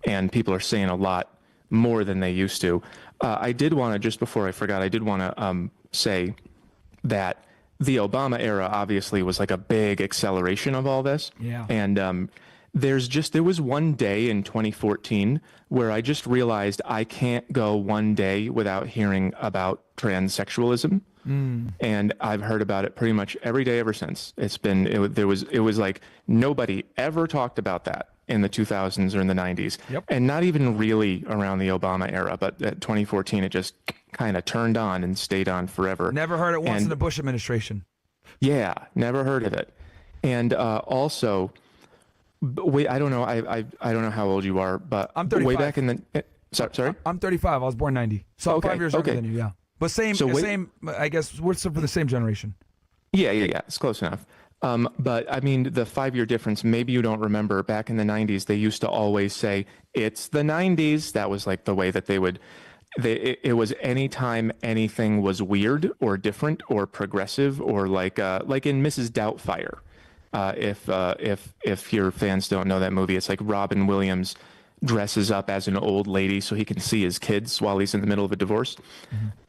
And people are saying a lot more than they used to. I did want to, just before I forgot, I did want to say that the Obama era obviously was like a big acceleration of all this. Yeah. And there was one day in 2014 where I just realized I can't go one day without hearing about transsexualism. And I've heard about it pretty much every day ever since. It was like nobody ever talked about that in the 2000s or in the 90s. And not even really around the Obama era, but at 2014 it just kind of turned on and stayed on forever. Never heard it once in the Bush administration. Yeah, never heard of it. And also, wait, I don't know. I don't know how old you are, but I'm 35. way back in the sorry, I'm 35. I was born 90, so I'm 5 years younger than you. Yeah, but same. I guess we're for the same generation. Yeah. It's close enough. But I mean, the 5-year difference, maybe you don't remember, back in the 90s, they used to always say, it's the 90s. That was like the way that they would, it was anytime anything was weird or different or progressive, or like in Mrs. Doubtfire. If your fans don't know that movie, it's like Robin Williams dresses up as an old lady so he can see his kids while he's in the middle of a divorce.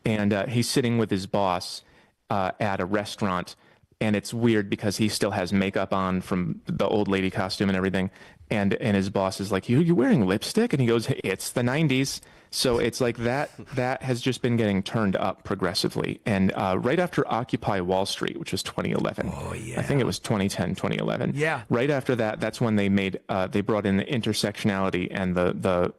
And he's sitting with his boss at a restaurant, and it's weird because he still has makeup on from the old lady costume and everything. And his boss is like, you wearing lipstick? And he goes, it's the 90s. So it's like that has just been getting turned up progressively. And right after Occupy Wall Street, which was 2011, I think it was 2010, 2011. Yeah. Right after that, that's when they brought in the intersectionality and the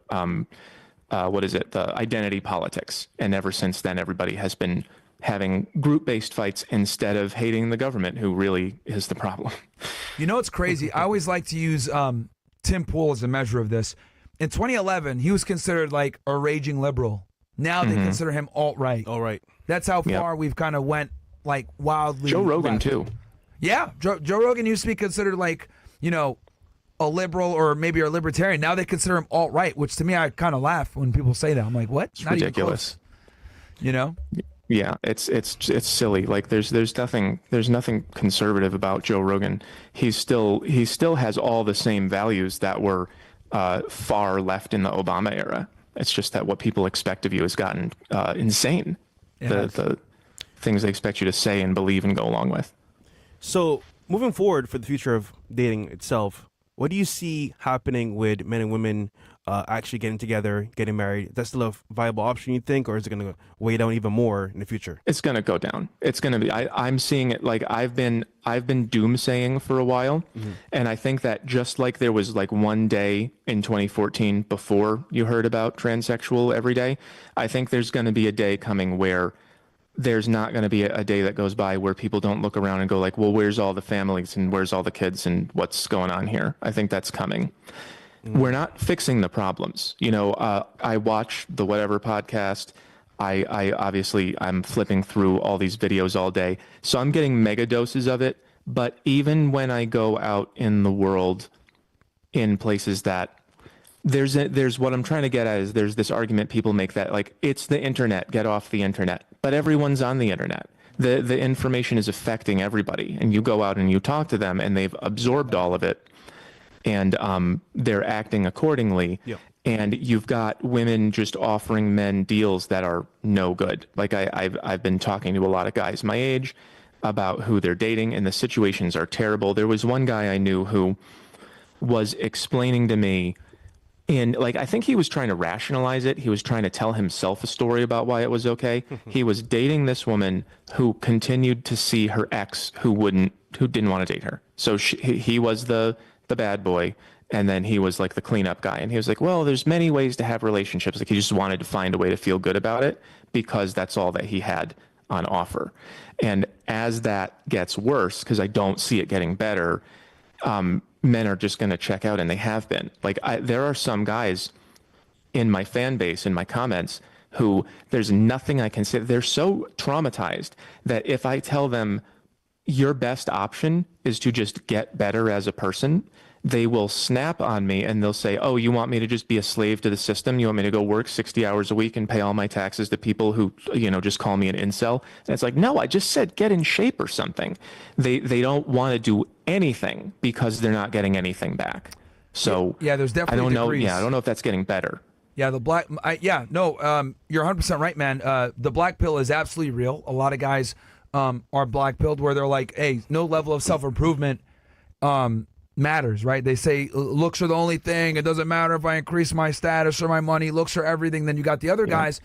identity politics. And ever since then, everybody has been having group-based fights instead of hating the government, who really is the problem. You know, it's crazy. I always like to use Tim Pool as a measure of this. In 2011, he was considered like a raging liberal. Now they consider him alt-right. All right. That's how far we've kind of went, like, wildly. Joe Rogan, left. too. Yeah, Joe Rogan used to be considered like, you know, a liberal or maybe a libertarian. Now they consider him alt-right, which to me, I kind of laugh when people say that. I'm like, what? It's ridiculous. You know? Yeah, it's silly. Like there's nothing conservative about Joe Rogan. He still has all the same values that were far left in the Obama era. It's just that what people expect of you has gotten insane. The things they expect you to say and believe and go along with. So moving forward for the future of dating itself, what do you see happening with men and women actually getting together, getting married? Is that still a viable option, you think, or is it going to weigh down even more in the future? It's going to go down. It's going to be. I'm seeing it. Like I've been doomsaying for a while, and I think that just like there was like one day in 2014 before you heard about transsexual every day, I think there's going to be a day coming where there's not going to be a day that goes by where people don't look around and go like, well, where's all the families and where's all the kids and what's going on here? I think that's coming. We're not fixing the problems. You know, I watch the Whatever podcast. I obviously, I'm flipping through all these videos all day. So I'm getting mega doses of it. But even when I go out in the world in places that there's what I'm trying to get at is there's this argument people make that like, it's the internet, get off the internet. But everyone's on the internet. The information is affecting everybody. And you go out and you talk to them and they've absorbed all of it. And they're acting accordingly. Yep. And you've got women just offering men deals that are no good. Like I've been talking to a lot of guys my age about who they're dating, and the situations are terrible. There was one guy I knew who was explaining to me, and like I think he was trying to rationalize it. He was trying to tell himself a story about why it was okay. He was dating this woman who continued to see her ex who didn't want to date her. So he was the bad boy, and then he was like the cleanup guy, and he was like, well, there's many ways to have relationships. Like he just wanted to find a way to feel good about it because that's all that he had on offer. And as that gets worse, because I don't see it getting better, men are just going to check out, and they have been. Like there are some guys in my fan base, in my comments, who there's nothing I can say. They're so traumatized that if I tell them your best option is to just get better as a person, they will snap on me and they'll say, oh, you want me to just be a slave to the system? You want me to go work 60 hours a week and pay all my taxes to people who, you know, just call me an incel? And it's like, no, I just said get in shape or something. They don't want to do anything because they're not getting anything back. So yeah, there's definitely I don't know. degrees. Yeah, I don't know if that's getting better. Yeah, you're 100% right, man. The black pill is absolutely real. A lot of guys are black pilled where they're like, hey, no level of self-improvement matters, right? They say looks are the only thing. It doesn't matter if I increase my status or my money. Looks are everything. Then you got the other guys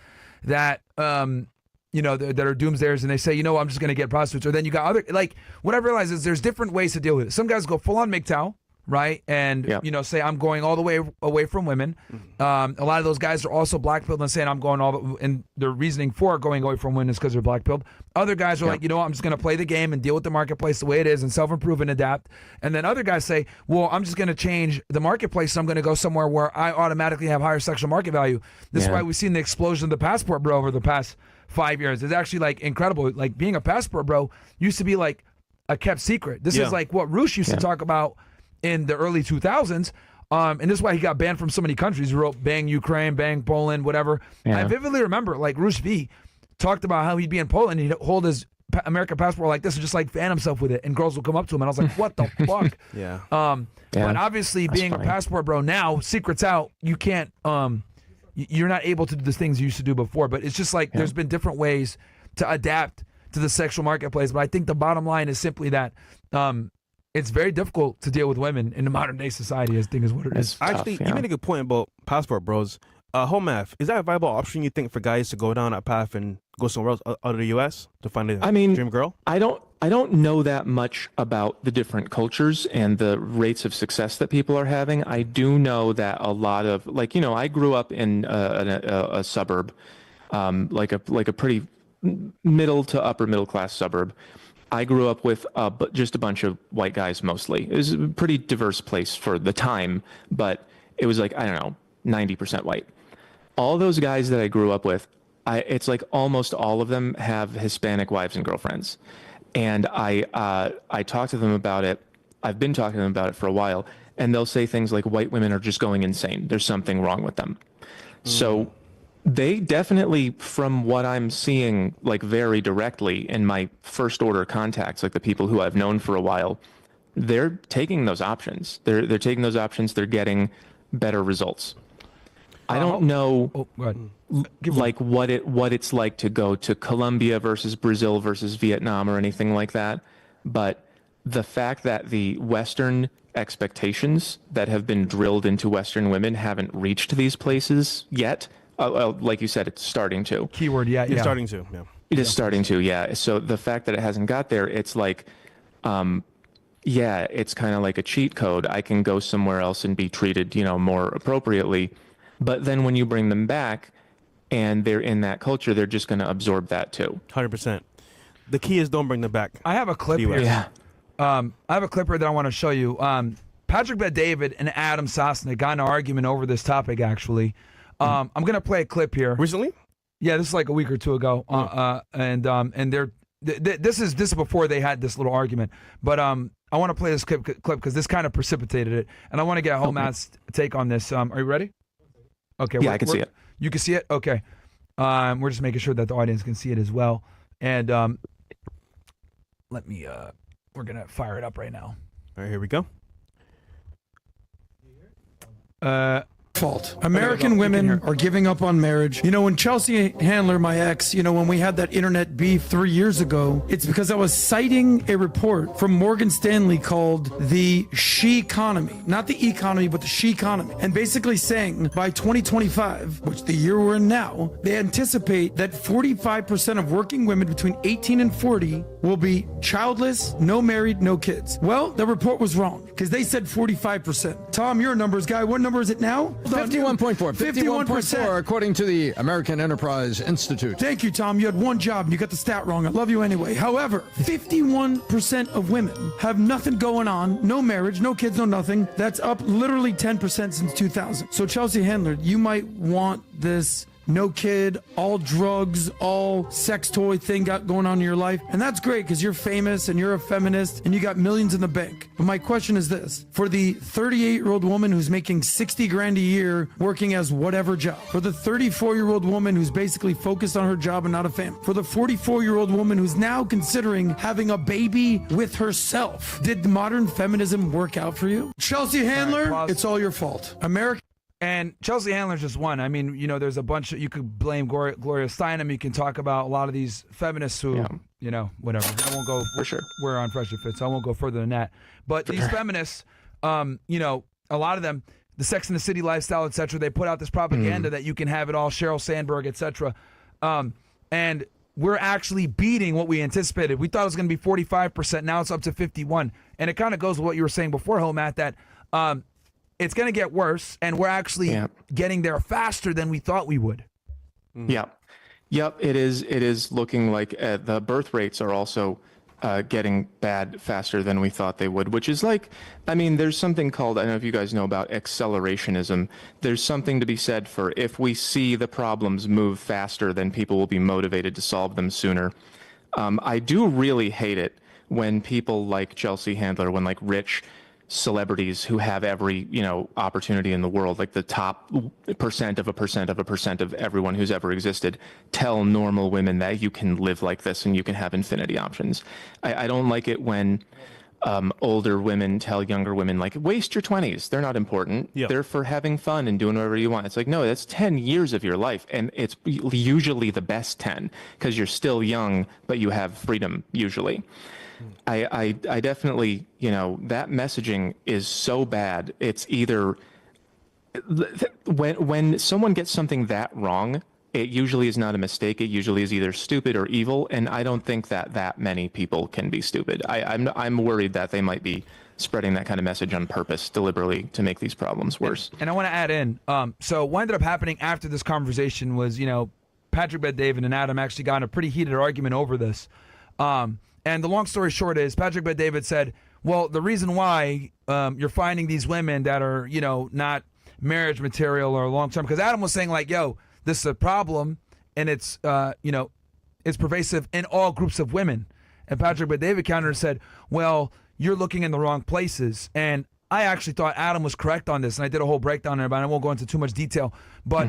that, you know, that are doomsdayers, and they say, you know, I'm just going to get prostitutes. Or then you got other, like, what I realize is there's different ways to deal with it. Some guys go full on MGTOW, right? And, you know, say I'm going all the way away from women. A lot of those guys are also black pilled and saying I'm going and their reasoning for going away from women is because they're black pilled. Other guys are like, you know what, I'm just going to play the game and deal with the marketplace the way it is and self-improve and adapt. And then other guys say, well, I'm just going to change the marketplace, so I'm going to go somewhere where I automatically have higher sexual market value. This is why we've seen the explosion of the passport bro over the past 5 years. It's actually like incredible. Like being a passport bro used to be like a kept secret. This is like what Roosh used to talk about in the early 2000s. And this is why he got banned from so many countries. He wrote bang Ukraine, bang Poland, whatever. I vividly remember like Roosh V talked about how he'd be in Poland and he'd hold his American passport like this and just like fan himself with it, and girls would come up to him, and I was like, what the fuck? But obviously being a passport bro now, secret's out. You can't you're not able to do the things you used to do before. But it's just like there's been different ways to adapt to the sexual marketplace. But I think the bottom line is simply that it's very difficult to deal with women in the modern day society. I think is what it is. Actually, you made a good point about passport bros. Hoe Math, is that a viable option you think for guys to go down that path and go somewhere else out of the U.S. to find a dream girl? I don't know that much about the different cultures and the rates of success that people are having. I do know that a lot of, like, you know, I grew up in a suburb, like a pretty middle to upper middle class suburb. I grew up with just a bunch of white guys mostly. It was a pretty diverse place for the time, but it was like, I don't know, 90% white. All those guys that I grew up with, it's like almost all of them have Hispanic wives and girlfriends. And I talk to them about it. I've been talking to them about it for a while, and they'll say things like white women are just going insane. There's something wrong with them. So they definitely, from what I'm seeing, like very directly in my first order contacts, like the people who I've known for a while, they're taking those options. They're taking those options. They're getting better results. I don't know, like what it's like to go to Colombia versus Brazil versus Vietnam or anything like that. But the fact that the Western expectations that have been drilled into Western women haven't reached these places yet. Like you said, it's starting to. Keyword, yeah. It's starting to, yeah. It is starting to, yeah. So the fact that it hasn't got there, it's like, yeah, it's kind of like a cheat code. I can go somewhere else and be treated, you know, more appropriately. But then when you bring them back and they're in that culture, they're just going to absorb that too. 100%. The key is don't bring them back. I have a clip here. Yeah. I have a clip here that I want to show you. Patrick Bet-David and Adam Sosnick got in an argument over this topic, actually. I'm going to play a clip here. Recently? Yeah, this is like a week or two ago. And they're this is before they had this little argument. But I want to play this clip because this kind of precipitated it. And I want to get Hoe Math's take on this. Are you ready? Okay. Yeah, I can see it. You can see it? Okay. We're just making sure that the audience can see it as well. And let me, we're going to fire it up right now. All right, here we go. Fault. American women are giving up on marriage. You know, when Chelsea Handler, my ex, you know, when we had that internet beef 3 years ago, it's because I was citing a report from Morgan Stanley called the She Economy. Not the economy, but the She Economy. And basically saying by 2025, which the year we're in now, they anticipate that 45% of working women between 18 and 40 will be childless, no married, no kids. Well, the report was wrong because they said 45%. Tom, you're a numbers guy. What number is it now? 51.4. 51.4 according to the American Enterprise Institute. Thank you, Tom. You had one job and you got the stat wrong. I love you anyway. However, 51% of women have nothing going on, no marriage, no kids, no nothing. That's up literally 10% since 2000. So Chelsea Handler, you might want this no kid, all drugs, all sex toy thing going on in your life. And that's great because you're famous and you're a feminist and you got millions in the bank. But my question is this. For the 38-year-old woman who's making 60 grand a year working as whatever job. For the 34-year-old woman who's basically focused on her job and not a family. For the 44-year-old woman who's now considering having a baby with herself. Did modern feminism work out for you? Chelsea Handler, it's all your fault. America. And Chelsea Handler's just one. I mean, you know, there's a bunch of, you could blame Gloria Steinem. You can talk about a lot of these feminists who, you know, whatever. I won't go, for sure. We're on Fresh and Fit, so I won't go further than that. But these feminists, you know, a lot of them, the Sex and the City lifestyle, et cetera, they put out this propaganda that you can have it all, Sheryl Sandberg, et cetera. And we're actually beating what we anticipated. We thought it was going to be 45%. Now it's up to 51. And it kind of goes with what you were saying before, Hoe Math, that it's going to get worse, and we're actually getting there faster than we thought we would. Yep, it is looking like the birth rates are also getting bad faster than we thought they would, which is like, I mean, there's something called, I don't know if you guys know about accelerationism. There's something to be said for if we see the problems move faster, then people will be motivated to solve them sooner. I do really hate it when people like Chelsea Handler, when like rich celebrities who have every, you know, opportunity in the world, like the top percent of a percent of everyone who's ever existed, tell normal women that you can live like this and you can have infinity options. I don't like it when older women tell younger women, like, waste your 20s. They're not important. Yep. They're for having fun and doing whatever you want. It's like, no, that's 10 years of your life. And it's usually the best 10 because you're still young, but you have freedom usually. I definitely, you know, that messaging is so bad. It's either when someone gets something that wrong, it usually is not a mistake. It usually is either stupid or evil, and I don't think that many people can be stupid. I'm worried that they might be spreading that kind of message on purpose, deliberately, to make these problems worse. And I want to add in, so what ended up happening after this conversation was, Patrick Bet-David and Adam actually got in a pretty heated argument over this. And the long story short is Patrick Bet-David said, well, the reason why you're finding these women that are, not marriage material or long-term, because Adam was saying like, yo, this is a problem, and it's, it's pervasive in all groups of women. And Patrick Bet-David countered and said, well, you're looking in the wrong places. And I actually thought Adam was correct on this, and I did a whole breakdown there, but I won't go into too much detail. But,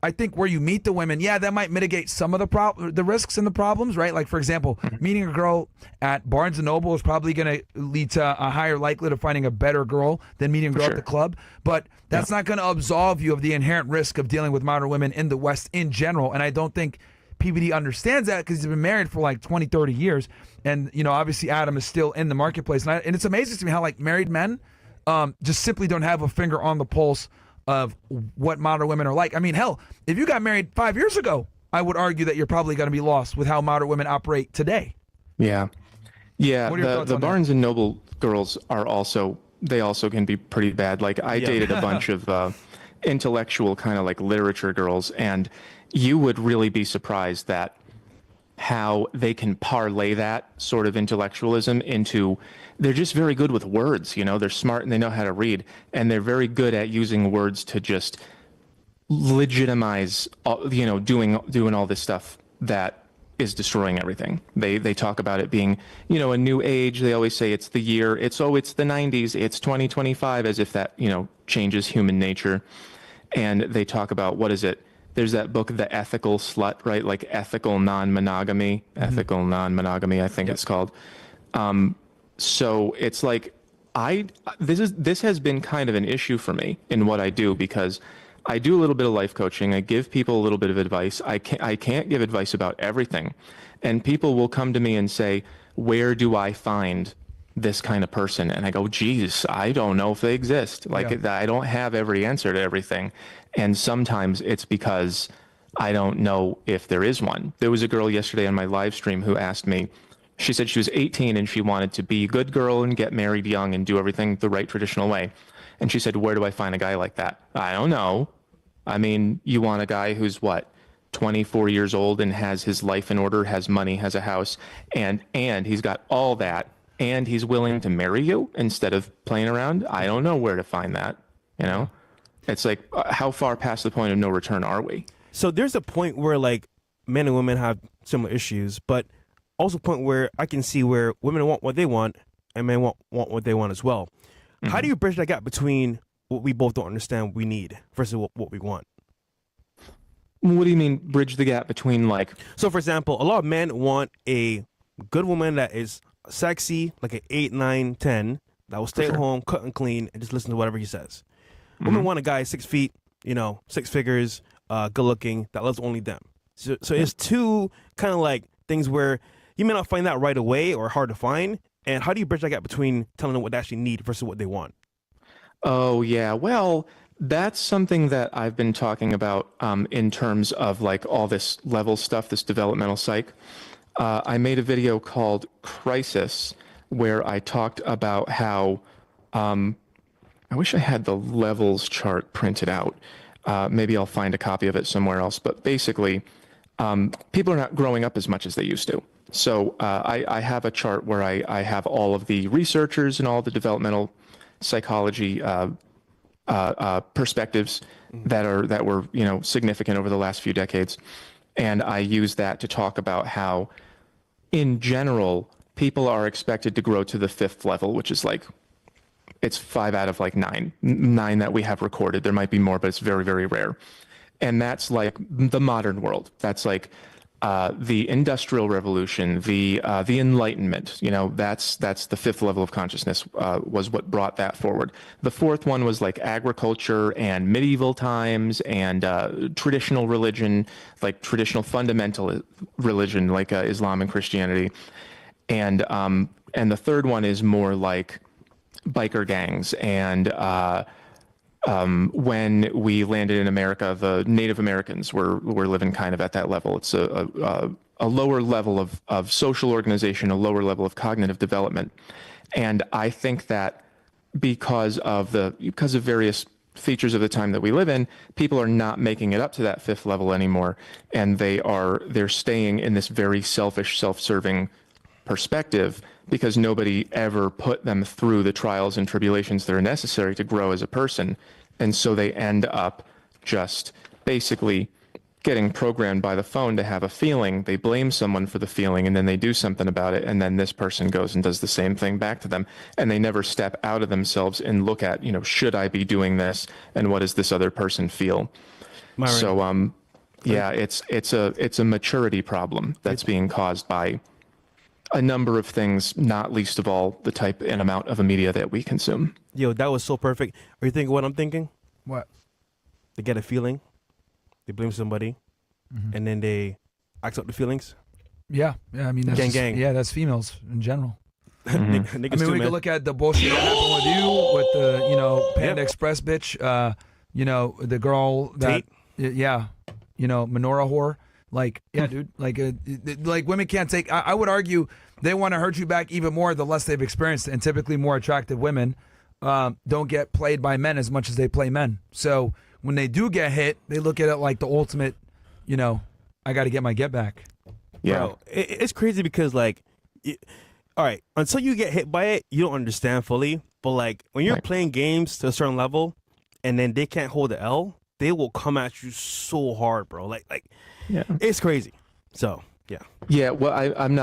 I think where you meet the women, that might mitigate some of the risks and the problems, right? Like, for example, meeting a girl at Barnes & Noble is probably going to lead to a higher likelihood of finding a better girl than meeting a girl at the club. But that's not going to absolve you of the inherent risk of dealing with modern women in the West in general. And I don't think PBD understands that because he's been married for like 20, 30 years. And, obviously Adam is still in the marketplace. And it's amazing to me how like married men just simply don't have a finger on the pulse of what modern women are like. I mean, hell, if you got married 5 years ago, I would argue that you're probably going to be lost with how modern women operate today. Yeah. Yeah. What are your thoughts The on Barnes and Noble girls are also can be pretty bad. Like I dated a bunch of intellectual kind of like literature girls, and you would really be surprised that how they can parlay that sort of intellectualism into, they're just very good with words, they're smart and they know how to read, and they're very good at using words to just legitimize, doing all this stuff that is destroying everything. They talk about it being, a new age. They always say it's the year, it's the 90s, it's 2025, as if that, changes human nature. And they talk about, what is it? There's that book, The Ethical Slut, right? Like ethical non-monogamy, I think it's called. So it's like, this has been kind of an issue for me in what I do, because I do a little bit of life coaching. I give people a little bit of advice. I can't give advice about everything. And people will come to me and say, where do I find this kind of person? And I go, geez, I don't know if they exist. I don't have every answer to everything. And sometimes it's because I don't know if there is one. There was a girl yesterday on my live stream who asked me, she said she was 18 and she wanted to be a good girl and get married young and do everything the right traditional way. And she said, where do I find a guy like that? I don't know. I mean, you want a guy who's 24 years old and has his life in order, has money, has a house, and he's got all that, and he's willing to marry you instead of playing around? I don't know where to find that, It's like, how far past the point of no return are we? So there's a point where like men and women have similar issues, but also a point where I can see where women want what they want and men want what they want as well. Mm-hmm. How do you bridge that gap between what we both don't understand we need versus what we want? What do you mean bridge the gap between like? So for example, a lot of men want a good woman that is sexy, like an 8, 9, 10, that will stay at home, cut and clean, and just listen to whatever he says. Mm-hmm. Women want a guy 6 feet, 6 figures, good looking, that loves only them. So it's two kind of like things where you may not find that right away or hard to find. And how do you bridge that gap between telling them what they actually need versus what they want? Oh, yeah. Well, that's something that I've been talking about in terms of like all this level stuff, this developmental psych. I made a video called Crisis where I talked about how, I wish I had the levels chart printed out. Maybe I'll find a copy of it somewhere else. But basically, people are not growing up as much as they used to. So I have a chart where I have all of the researchers and all the developmental psychology perspectives that were significant over the last few decades, and I use that to talk about how, in general, people are expected to grow to the 5th level, which is like, it's 5 out of like 9 that we have recorded. There might be more, but it's very, very rare. And that's like the modern world. That's like the Industrial Revolution, the Enlightenment. That's the 5th level of consciousness, was what brought that forward. The 4th one was like agriculture and medieval times and traditional religion, like traditional fundamental religion, like Islam and Christianity. And the 3rd one is more like biker gangs and when we landed in America, the Native Americans were living kind of at that level. It's a lower level of social organization, a lower level of cognitive development. And I think that because of various features of the time that we live in, people are not making it up to that fifth level anymore, and they're staying in this very selfish, self-serving perspective because nobody ever put them through the trials and tribulations that are necessary to grow as a person. And so they end up just basically getting programmed by the phone to have a feeling. They blame someone for the feeling, and then they do something about it, and then this person goes and does the same thing back to them, and they never step out of themselves and look at, should I be doing this, and what does this other person feel? Myron. So yeah, it's a maturity problem that's being caused by a number of things, not least of all the type and amount of media that we consume. Yo, that was so perfect. Are you thinking what I'm thinking? What? They get a feeling, they blame somebody, and then they act out the feelings. Yeah. I mean, that's Gang. Yeah, that's females in general. Niggas I mean, too, we man. could look at the bullshit that happened with you, with the, Panda Express bitch, the girl that, menorah whore. Like, yeah, dude, like women can't take, I would argue they want to hurt you back even more the less they've experienced. And typically more attractive women don't get played by men as much as they play men. So when they do get hit, they look at it like the ultimate, I got to get my get back. Yeah. Bro, it's crazy because, all right, until you get hit by it, you don't understand fully. But, when you're playing games to a certain level and then they can't hold the L, they will come at you so hard, bro. Yeah. It's crazy. So, yeah. Yeah, well, I'm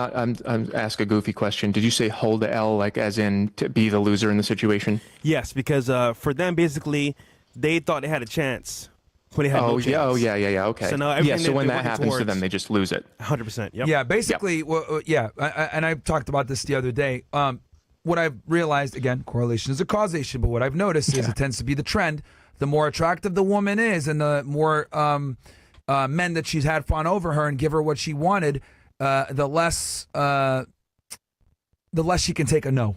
ask a goofy question. Did you say hold the L, as in to be the loser in the situation? Yes, because for them, basically, they thought they had a chance when they had no chance. Yeah, okay. So now yeah, everything so when they're that working happens to them, towards- they just lose it. 100%. Yep. Yeah, basically, and I talked about this the other day. What I've realized, again, correlation is a causation, but what I've noticed is it tends to be the trend. The more attractive the woman is and the more men that she's had fawn over her and give her what she wanted, the less she can take a no.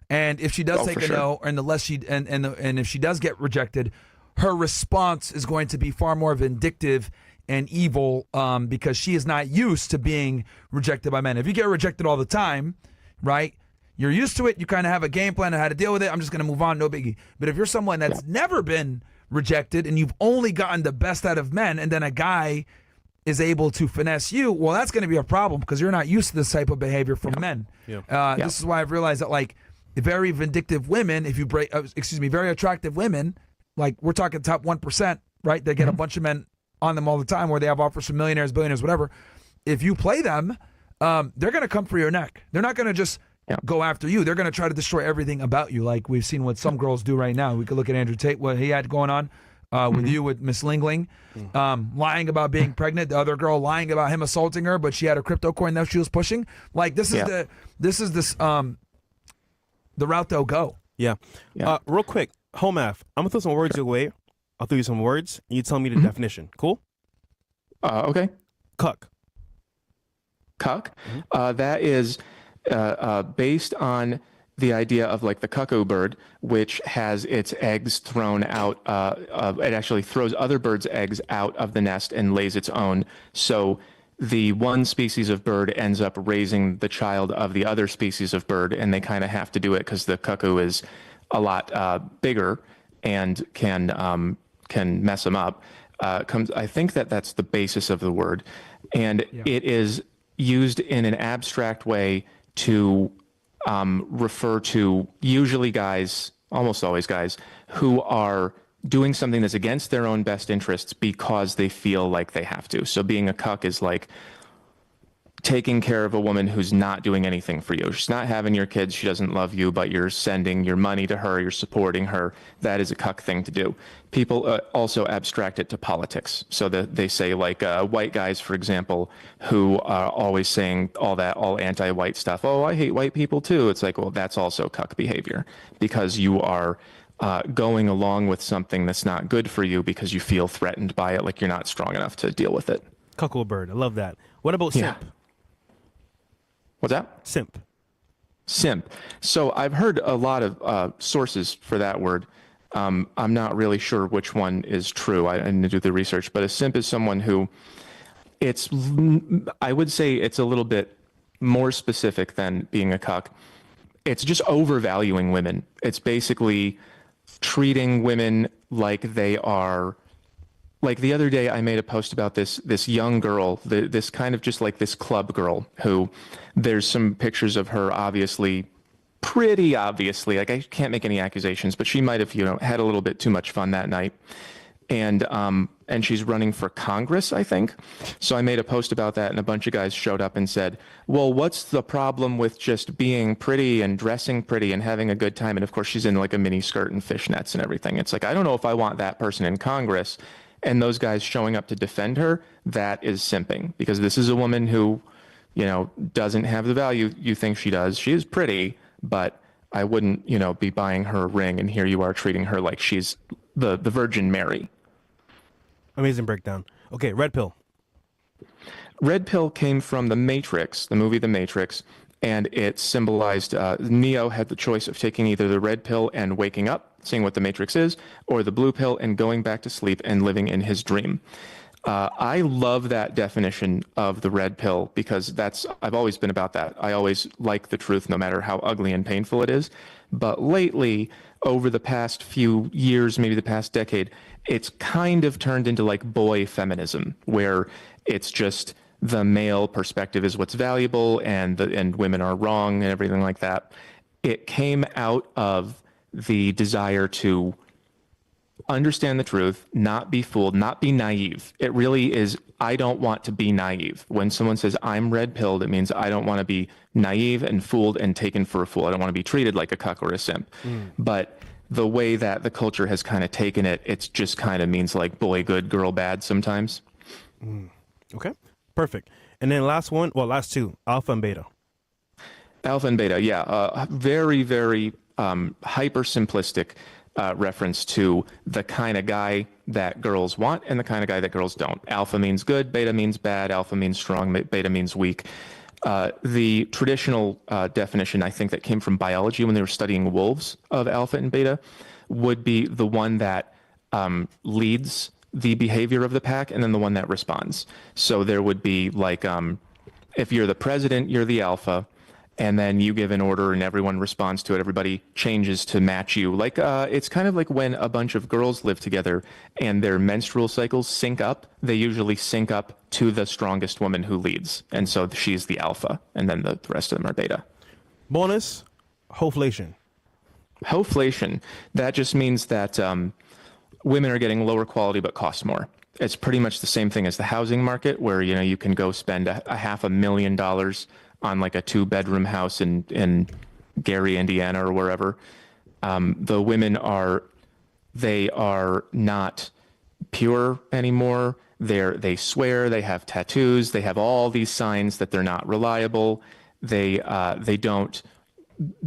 And if she does take a no, and the less she and if she does get rejected, her response is going to be far more vindictive and evil because she is not used to being rejected by men. If you get rejected all the time, right? You're used to it. You kind of have a game plan on how to deal with it. I'm just going to move on. No biggie. But if you're someone that's never been rejected and you've only gotten the best out of men and then a guy is able to finesse you, well, that's going to be a problem because you're not used to this type of behavior from men. Yeah. This is why I've realized that very vindictive women, very attractive women, we're talking top 1%, right? They get a bunch of men on them all the time where they have offers from millionaires, billionaires, whatever. If you play them, they're going to come for your neck. They're not going to just go after you. They're going to try to destroy everything about you, like we've seen what some girls do right now. We could look at Andrew Tate, what he had going on with you, with Miss Lingling, lying about being pregnant. The other girl lying about him assaulting her, but she had a crypto coin that she was pushing. This is the route they'll go. Yeah. Real quick, Hoe Math. I'm gonna throw some words your way. I'll throw you some words, and you tell me the definition. Cool? Okay. Cuck. Cuck. That is based on the idea of the cuckoo bird, which has its eggs thrown out. It actually throws other birds' eggs out of the nest and lays its own. So the one species of bird ends up raising the child of the other species of bird, and they kind of have to do it because the cuckoo is a lot bigger and can mess them up. I think that's the basis of the word, and it is used in an abstract way to refer to usually guys, almost always guys, who are doing something that's against their own best interests because they feel like they have to. So being a cuck is taking care of a woman who's not doing anything for you. She's not having your kids. She doesn't love you, but you're sending your money to her. You're supporting her. That is a cuck thing to do. People also abstract it to politics. So that they say white guys, for example, who are always saying all anti-white stuff. Oh, I hate white people too. It's well, that's also cuck behavior because you are going along with something that's not good for you because you feel threatened by it, you're not strong enough to deal with it. Cuckold bird. I love that. What about simp? What's that? Simp. Simp. So I've heard a lot of sources for that word. I'm not really sure which one is true. I didn't do the research, but a simp is someone who I would say it's a little bit more specific than being a cuck. It's just overvaluing women. It's basically treating women like they are. Like the other day, I made a post about this young girl, this kind of just like this club girl who there's some pictures of her pretty obviously, like I can't make any accusations, but she might have, had a little bit too much fun that night. And she's running for Congress, I think. So I made a post about that, and a bunch of guys showed up and said, well, what's the problem with just being pretty and dressing pretty and having a good time? And of course, she's in like a mini skirt and fishnets and everything. It's like, I don't know if I want that person in Congress. And those guys showing up to defend her, that is simping, because this is a woman who, doesn't have the value you think she does. She is pretty, but I wouldn't, be buying her a ring, and here you are treating her like she's the Virgin Mary. Amazing breakdown. Okay, red pill. Red pill came from The Matrix, the movie The Matrix, and it symbolized Neo had the choice of taking either the red pill and waking up, seeing what the Matrix is, or the blue pill and going back to sleep and living in his dream. I love that definition of the red pill because I've always been about that. I always like the truth no matter how ugly and painful it is. But lately, over the past few years, maybe the past decade, it's kind of turned into like boy feminism, where it's just the male perspective is what's valuable and women are wrong and everything like that. It came out of the desire to understand the truth, not be fooled, not be naive. It really is, I don't want to be naive. When someone says I'm red pilled, it means I don't want to be naive and fooled and taken for a fool. I don't want to be treated like a cuck or a simp. But the way that the culture has kind of taken it, it's just kind of means like boy good, girl bad sometimes. Okay, perfect. And then last two, alpha and beta. Alpha and beta, yeah. Very, very hyper simplistic reference to the kind of guy that girls want and the kind of guy that girls don't. Alpha means good, beta means bad, alpha means strong, beta means weak. The traditional definition, I think, that came from biology when they were studying wolves of alpha and beta would be the one that leads the behavior of the pack and then the one that responds. So there would be like, if you're the president, you're the alpha, and then you give an order and everyone responds to it. Everybody changes to match you. Like it's kind of like when a bunch of girls live together and their menstrual cycles sync up. They usually sync up to the strongest woman who leads. And so she's the alpha, and then the rest of them are beta. Bonus, hoflation. Hoflation, that just means that women are getting lower quality but cost more. It's pretty much the same thing as the housing market, where you can go spend a $500,000 on like a 2-bedroom house in Gary, Indiana, or wherever. The women are not pure anymore. They swear, they have tattoos, they have all these signs that they're not reliable. They're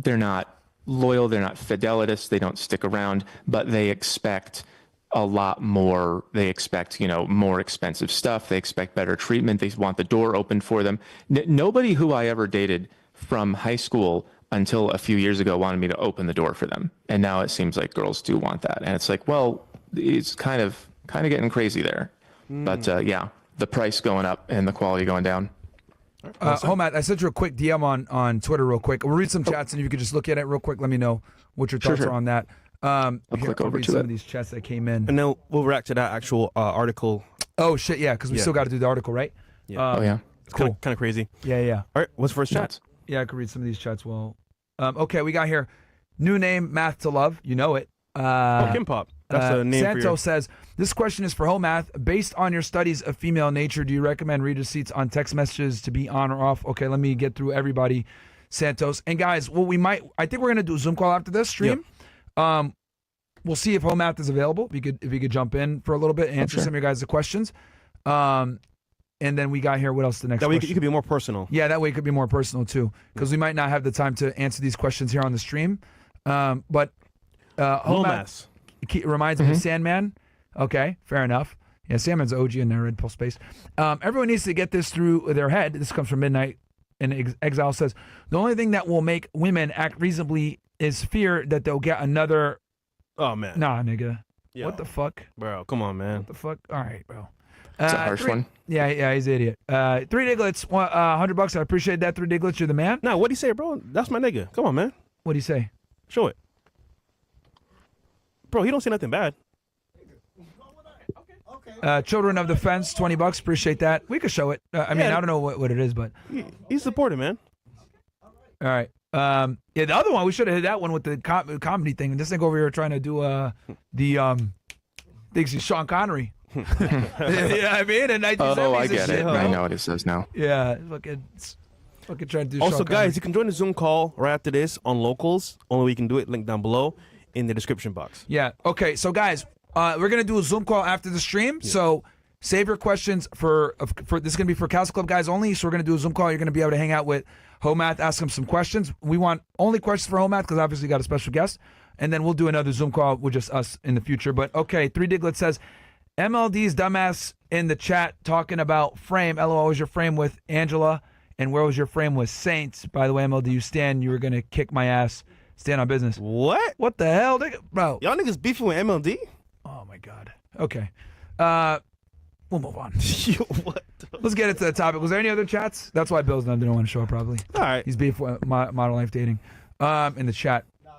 not loyal, they're not fidelitous, they don't stick around, but they expect a lot more. They expect, more expensive stuff. They expect better treatment. They want the door open for them. Nobody who I ever dated from high school until a few years ago wanted me to open the door for them. And now it seems like girls do want that. And it's like, well, it's kind of getting crazy there. But yeah, the price going up and the quality going down. Hoe Math, I sent you a quick DM on Twitter real quick. We'll read some chats, and if you could just look at it real quick, let me know what your thoughts are on that. I'll click over to some of these chats that came in. And then we'll react to that actual article. Oh, shit, yeah, because we still got to do the article, right? Yeah. Oh, yeah. It's cool. kind of crazy. Yeah. All right, what's the first chat? Yeah, I could read some of these chats. Well, okay, we got here. New name, Math to Love. You know it. Kim Pop. That's the name Santo for your... says, this question is for Hoe Math. Based on your studies of female nature, do you recommend read receipts on text messages to be on or off? Okay, let me get through everybody, Santos. And guys, I think we're going to do a Zoom call after this stream. Yep. We'll see if Hoe Math is available. If you could jump in for a little bit and answer some of your guys' questions. And then we got here, what else the next That way question? it could be more personal. Yeah, that way it could be more personal too. Because we might not have the time to answer these questions here on the stream. But Hoe Math reminds me of Sandman. Okay, fair enough. Yeah, Sandman's OG in their Red Pill space. Everyone needs to get this through their head. This comes from Midnight and Exile says, the only thing that will make women act reasonably is fear that they'll get another Oh man. Nah, nigga. Yo. What the fuck? Bro, come on, man. What the fuck? All right, bro. It's a harsh one. Yeah, he's an idiot. 3 Diglets, $100. I appreciate that. 3 Diglets, you're the man. Nah, what'd he say, bro? That's my nigga. Come on, man. What'd he say? Show it. Bro, he don't say nothing bad. Children of the Fence, $20. Appreciate that. We could show it. I mean, I don't know what it is, but He's supportive, man. all right. Yeah, the other one we should have hit that one with the comedy thing. And this thing over here trying to do the thinks he's Sean Connery. Yeah, I mean, in 1970s. Oh, I and get shit, it. bro. I know what it says now. Yeah, fucking trying to do. Also, Sean guys, Connery. you can join the Zoom call right after this on Locals. Only way you can do it. Link down below in the description box. Yeah. Okay. So, guys, we're gonna do a Zoom call after the stream. Yeah. So save your questions for this is gonna be for Castle Club guys only. So we're gonna do a Zoom call. You're gonna be able to hang out with Hoe Math, ask him some questions. We want only questions for Hoe Math because obviously we got a special guest, and then we'll do another Zoom call with just us in the future. But okay, 3 Diglets says MLD's dumbass in the chat talking about frame. LOL, was your frame with Angela, and where was your frame with Saints? By the way, MLD, you were gonna kick my ass. Stand on business. What? What the hell, nigga? Bro? Y'all niggas beefing with MLD? Oh my god. Okay. We'll move on. Yo, what? Let's get into the topic. Was there any other chats? That's why Bill's not didn't want to show up. Probably. All right. He's beef with modern life dating. In the chat. No,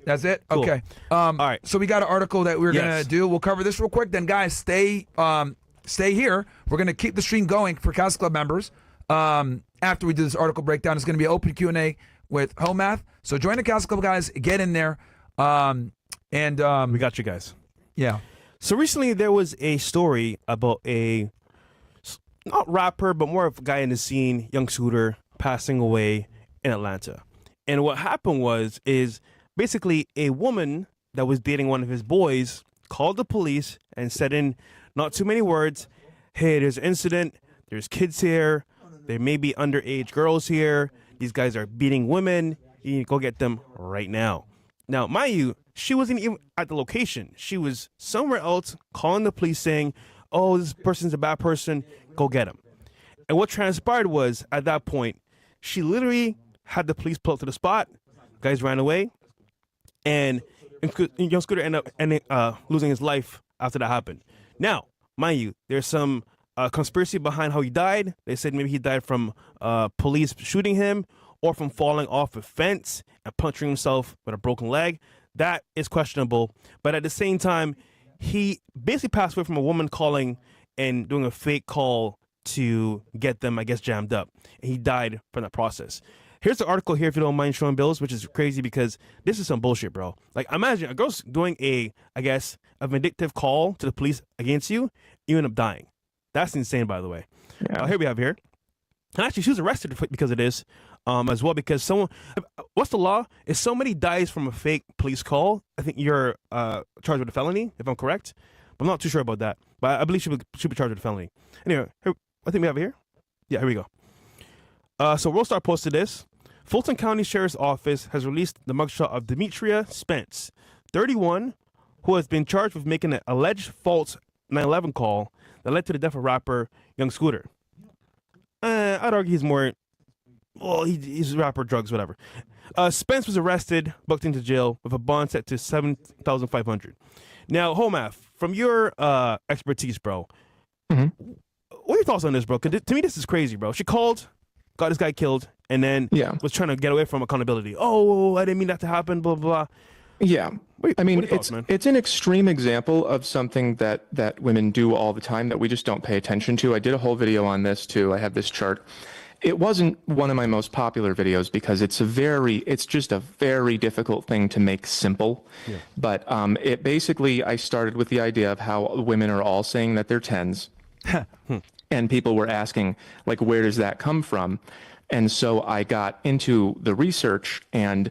that's it. Cool. Okay. All right. So we got an article that we're gonna do. We'll cover this real quick. Then, guys, stay here. We're gonna keep the stream going for Castle Club members. After we do this article breakdown, it's gonna be an open Q&A with Hoe Math. So join the Castle Club guys. Get in there. We got you guys. Yeah. So recently there was a story about a not rapper, but more of a guy in the scene, young Scooter, passing away in Atlanta. And what happened is basically a woman that was dating one of his boys called the police and said in not too many words, hey, there's an incident, there's kids here, there may be underage girls here, these guys are beating women, you need to go get them right now. Now, mind you, she wasn't even at the location. She was somewhere else calling the police saying, oh, this person's a bad person, go get him. And what transpired was, at that point, she literally had the police pull up to the spot, guys ran away, and young Scooter ended up losing his life after that happened. Now, mind you, there's some conspiracy behind how he died. They said maybe he died from police shooting him or from falling off a fence and puncturing himself with a broken leg. That is questionable. But at the same time, he basically passed away from a woman calling and doing a fake call to get them, I guess, jammed up. And he died from that process. Here's the article here, if you don't mind showing Bills, which is crazy because this is some bullshit, bro. Like, imagine a girl's doing a vindictive call to the police against you, you end up dying. That's insane, by the way. Yeah. Here we have here. And actually, she was arrested because of this as well, because someone, what's the law? If somebody dies from a fake police call, I think you're charged with a felony, if I'm correct. But I'm not too sure about that. But I believe she should be charged with a felony. Anyway, here, I think we have it here. Yeah, here we go. So Worldstar posted this. Fulton County Sheriff's Office has released the mugshot of Demetria Spence, 31, who has been charged with making an alleged false 9/11 call that led to the death of rapper Young Scooter. I'd argue he's more, well, he's a rapper, drugs, whatever. Spence was arrested, booked into jail with a bond set to $7,500. Now, Hoe Math, from your expertise, bro, what are your thoughts on this, bro? 'Cause to me, this is crazy, bro. She called, got this guy killed, and then was trying to get away from accountability. Oh, I didn't mean that to happen, blah, blah, blah. Yeah. I mean, thoughts, it's an extreme example of something that women do all the time that we just don't pay attention to. I did a whole video on this too. I have this chart. It wasn't one of my most popular videos because it's just a very difficult thing to make simple. Yeah. But it basically, I started with the idea of how women are all saying that they're 10s. And people were asking, like, where does that come from? And so I got into the research and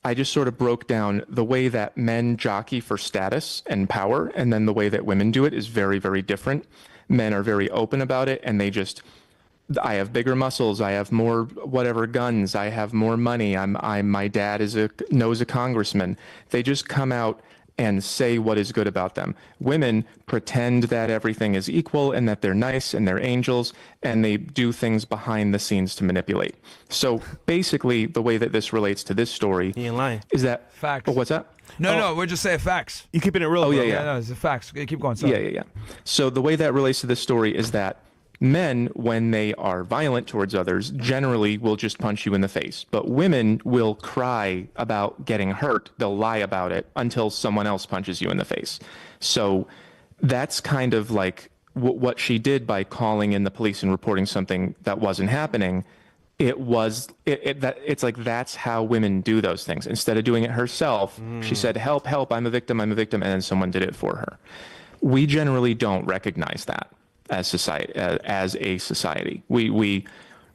I just sort of broke down the way that men jockey for status and power, and then the way that women do it is very, very different. Men are very open about it, and I have bigger muscles, I have more whatever guns, I have more money, my dad knows a congressman. They just come out and say what is good about them. Women pretend that everything is equal and that they're nice and they're angels, and they do things behind the scenes to manipulate. So basically, the way that this relates to this story He ain't lying. is that Facts. Oh, what's that? No, we're just saying facts. You keeping it real? Oh, bro. yeah. No, it's the facts. Keep going. Sorry. Yeah. So the way that relates to this story is that men, when they are violent towards others, generally will just punch you in the face. But women will cry about getting hurt. They'll lie about it until someone else punches you in the face. So that's kind of like what she did by calling in the police and reporting something that wasn't happening. It's like that's how women do those things. Instead of doing it herself, she said, help, I'm a victim, and then someone did it for her. We generally don't recognize that as a society. We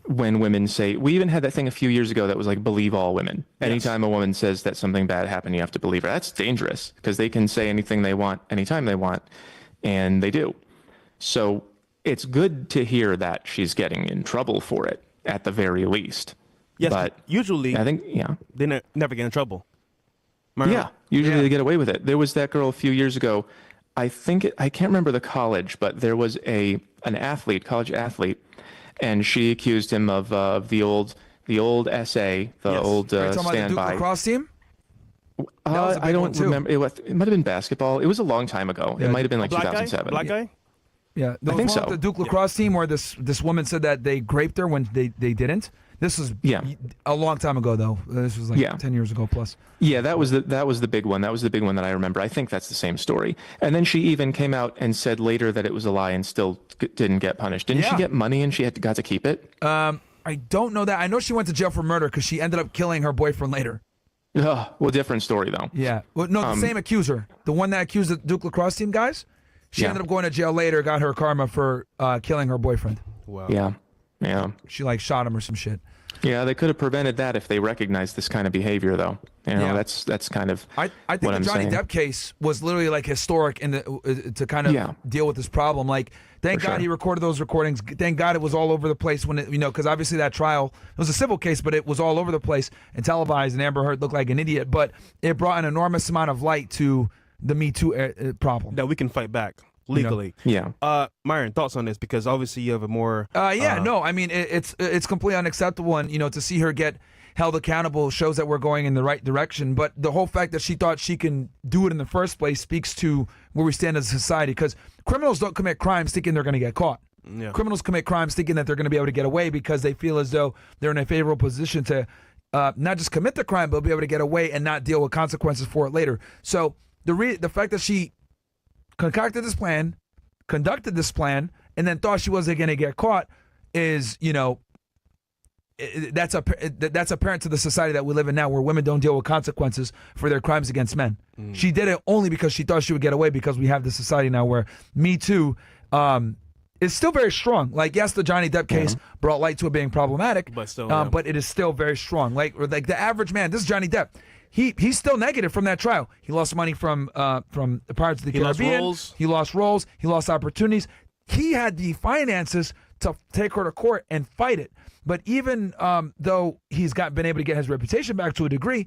when women say, we even had that thing a few years ago that was like, believe all women. Anytime a woman says that something bad happened, you have to believe her. That's dangerous because they can say anything they want, anytime they want, and they do. So it's good to hear that she's getting in trouble for it at the very least. Yes, but usually I think, they never get in trouble. Myron? Yeah, usually they get away with it. There was that girl a few years ago. I can't remember the college, but there was an college athlete, and she accused him of the old essay, old Are you talking about the Duke standby. lacrosse team? was a big I one, don't too. remember. It might have been basketball. It was a long time ago. Yeah. It might have been like Black guy? 2007. Black guy? Yeah, I think so. The Duke lacrosse team where this woman said that they raped her when they didn't. This was a long time ago though. This was like 10 years ago plus. Yeah, that was the big one. That was the big one that I remember. I think that's the same story. And then she even came out and said later that it was a lie and still didn't get punished. Didn't she get money and she got to keep it? I don't know that. I know she went to jail for murder because she ended up killing her boyfriend later. Well, different story though. Yeah. Well, no, the same accuser. The one that accused the Duke lacrosse team guys. She ended up going to jail later, got her karma for killing her boyfriend. Wow. Yeah. She like shot him or some shit. Yeah, they could have prevented that if they recognized this kind of behavior, though. That's kind of. I think the Johnny Depp case was literally like historic in to kind of deal with this problem. Like, thank God he recorded those recordings. Thank God it was all over the place when because obviously that trial it was a civil case, but it was all over the place and televised, and Amber Heard looked like an idiot. But it brought an enormous amount of light to the Me Too problem that we can fight back legally. Myron, thoughts on this? Because obviously you have a more no, I mean it's completely unacceptable, and to see her get held accountable shows that we're going in the right direction. But the whole fact that she thought she can do it in the first place speaks to where we stand as a society, because criminals don't commit crimes thinking they're going to get caught. Criminals commit crimes thinking that they're going to be able to get away because they feel as though they're in a favorable position to not just commit the crime but be able to get away and not deal with consequences for it later. So the fact that she concocted this plan, conducted this plan, and then thought she wasn't going to get caught is, that's apparent to the society that we live in now, where women don't deal with consequences for their crimes against men. She did it only because she thought she would get away, because we have this society now where Me Too is still very strong. Like, yes, the Johnny Depp case brought light to it being problematic, but still, but it is still very strong. Like the average man, this is Johnny Depp. He's still negative from that trial. He lost money from the Pirates of the Caribbean. He lost roles. He lost opportunities. He had the finances to take her to court and fight it. But even though he's been able to get his reputation back to a degree,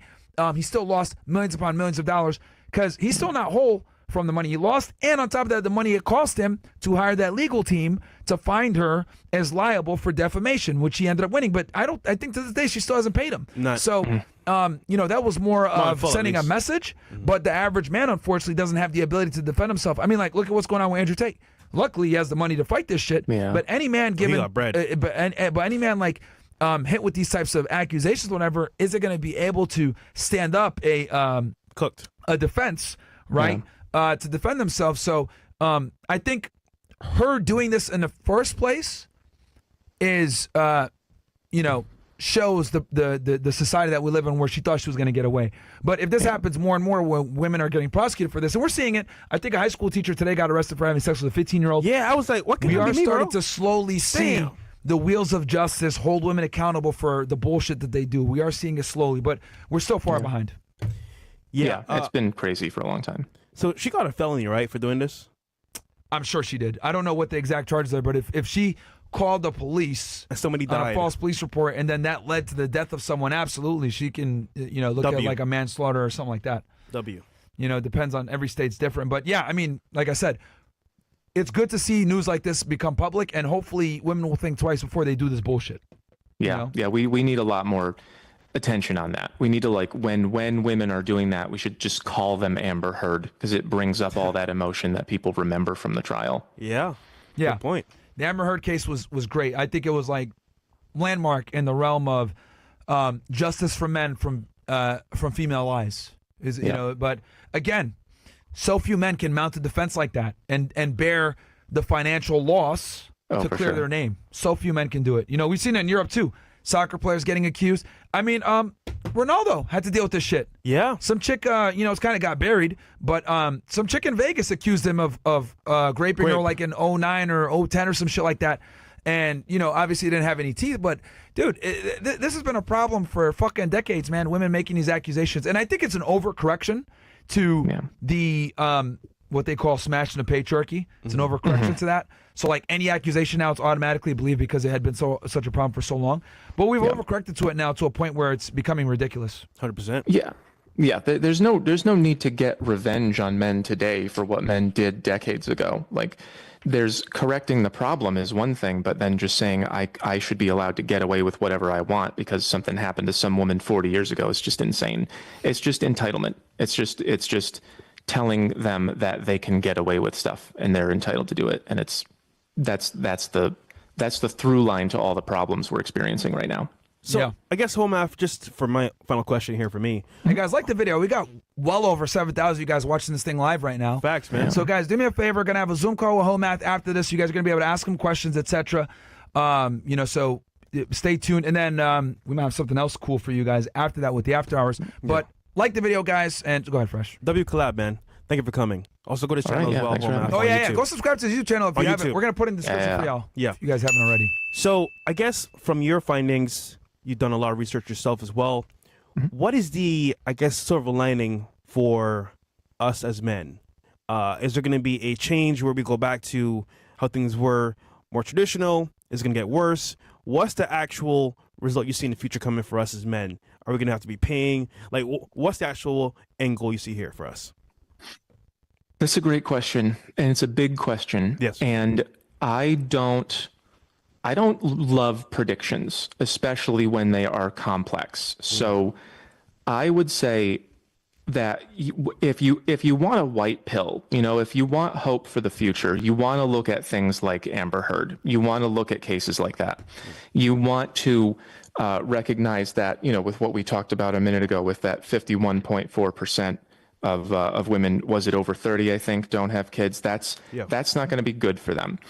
he still lost millions upon millions of dollars, because he's still not whole from the money he lost. And on top of that, the money it cost him to hire that legal team to find her as liable for defamation, which he ended up winning. But I think to this day she still hasn't paid him. That was more of sending a message. But the average man, unfortunately, doesn't have the ability to defend himself. I mean, like, look at what's going on with Andrew Tate. Luckily, he has the money to fight this shit. But any man given, but any man like hit with these types of accusations, whatever, isn't going to be able to stand up a defense, right? To defend themselves. So I think her doing this in the first place is, shows the society that we live in, where she thought she was going to get away. But if this happens more and more, where women are getting prosecuted for this, and we're seeing it, I think a high school teacher today got arrested for having sex with a 15-year-old. Yeah, I was like, what can we are be me, starting bro? to slowly see the wheels of justice hold women accountable for the bullshit that they do. We are seeing it slowly, but we're still far behind. It's been crazy for a long time. So she got a felony, right, for doing this? I'm sure she did. I don't know what the exact charges are, but if she called the police somebody died on a false police report, and then that led to the death of someone, absolutely, she can look at like a manslaughter or something like that. You know, it depends on every state's different. But yeah, I mean, like I said, it's good to see news like this become public, and hopefully women will think twice before they do this bullshit. Yeah, You know? yeah, we need a lot more attention on that. We need to, like, when women are doing that, we should just call them Amber Heard, because it brings up all that emotion that people remember from the trial. Yeah. Yeah. Good point. The Amber Heard case was great. I think it was like landmark in the realm of justice for men from female lies. You know, but again, so few men can mount a defense like that and bear the financial loss to clear their name. So few men can do it. You know, we've seen it in Europe too. Soccer players getting accused. I mean, Ronaldo had to deal with this shit. Yeah. Some chick, it's kind of got buried, but some chick in Vegas accused him of raping her like in 09 or 010 or some shit like that. And, you know, obviously he didn't have any teeth, but dude, this has been a problem for fucking decades, man, women making these accusations. And I think it's an overcorrection to the, what they call smashing the patriarchy. It's an overcorrection to that. So like any accusation now, it's automatically believed because it had been such a problem for so long. But we've overcorrected to it now to a point where it's becoming ridiculous. 100%. Yeah. Yeah, there's no need to get revenge on men today for what men did decades ago. Like, there's correcting the problem is one thing, but then just saying I should be allowed to get away with whatever I want because something happened to some woman 40 years ago is just insane. It's just entitlement. It's just telling them that they can get away with stuff and they're entitled to do it. And that's the through line to all the problems we're experiencing right now. So I guess Hoe Math, just for my final question here for me. Hey guys, like the video. We got well over 7,000 of you guys watching this thing live right now. Facts, man. So guys, do me a favor. We're gonna have a Zoom call with Hoe Math after this. You guys are gonna be able to ask him questions, etc. So stay tuned. And then we might have something else cool for you guys after that with the after hours. But like the video, guys, and go ahead, Fresh. W Collab, man. Thank you for coming. Also, go to his channel as well. thanks for Hoe having Math me. on YouTube. Go subscribe to his YouTube channel if you haven't. YouTube. We're gonna put it in the description for y'all. Yeah. If you guys haven't already. So I guess from your findings, you've done a lot of research yourself as well. What is the, I guess, silver lining for us as men? Is there going to be a change where we go back to how things were more traditional? Is it going to get worse? What's the actual result you see in the future coming for us as men? Are we going to have to be paying? Like, what's the actual end goal you see here for us? That's a great question, and it's a big question. Yes. And I don't love predictions, especially when they are complex. So I would say that if you want a white pill, if you want hope for the future, you want to look at things like Amber Heard. You want to look at cases like that. You want to recognize that, with what we talked about a minute ago, with that 51.4% of women, was it over 30, I think, don't have kids. That's not going to be good for them.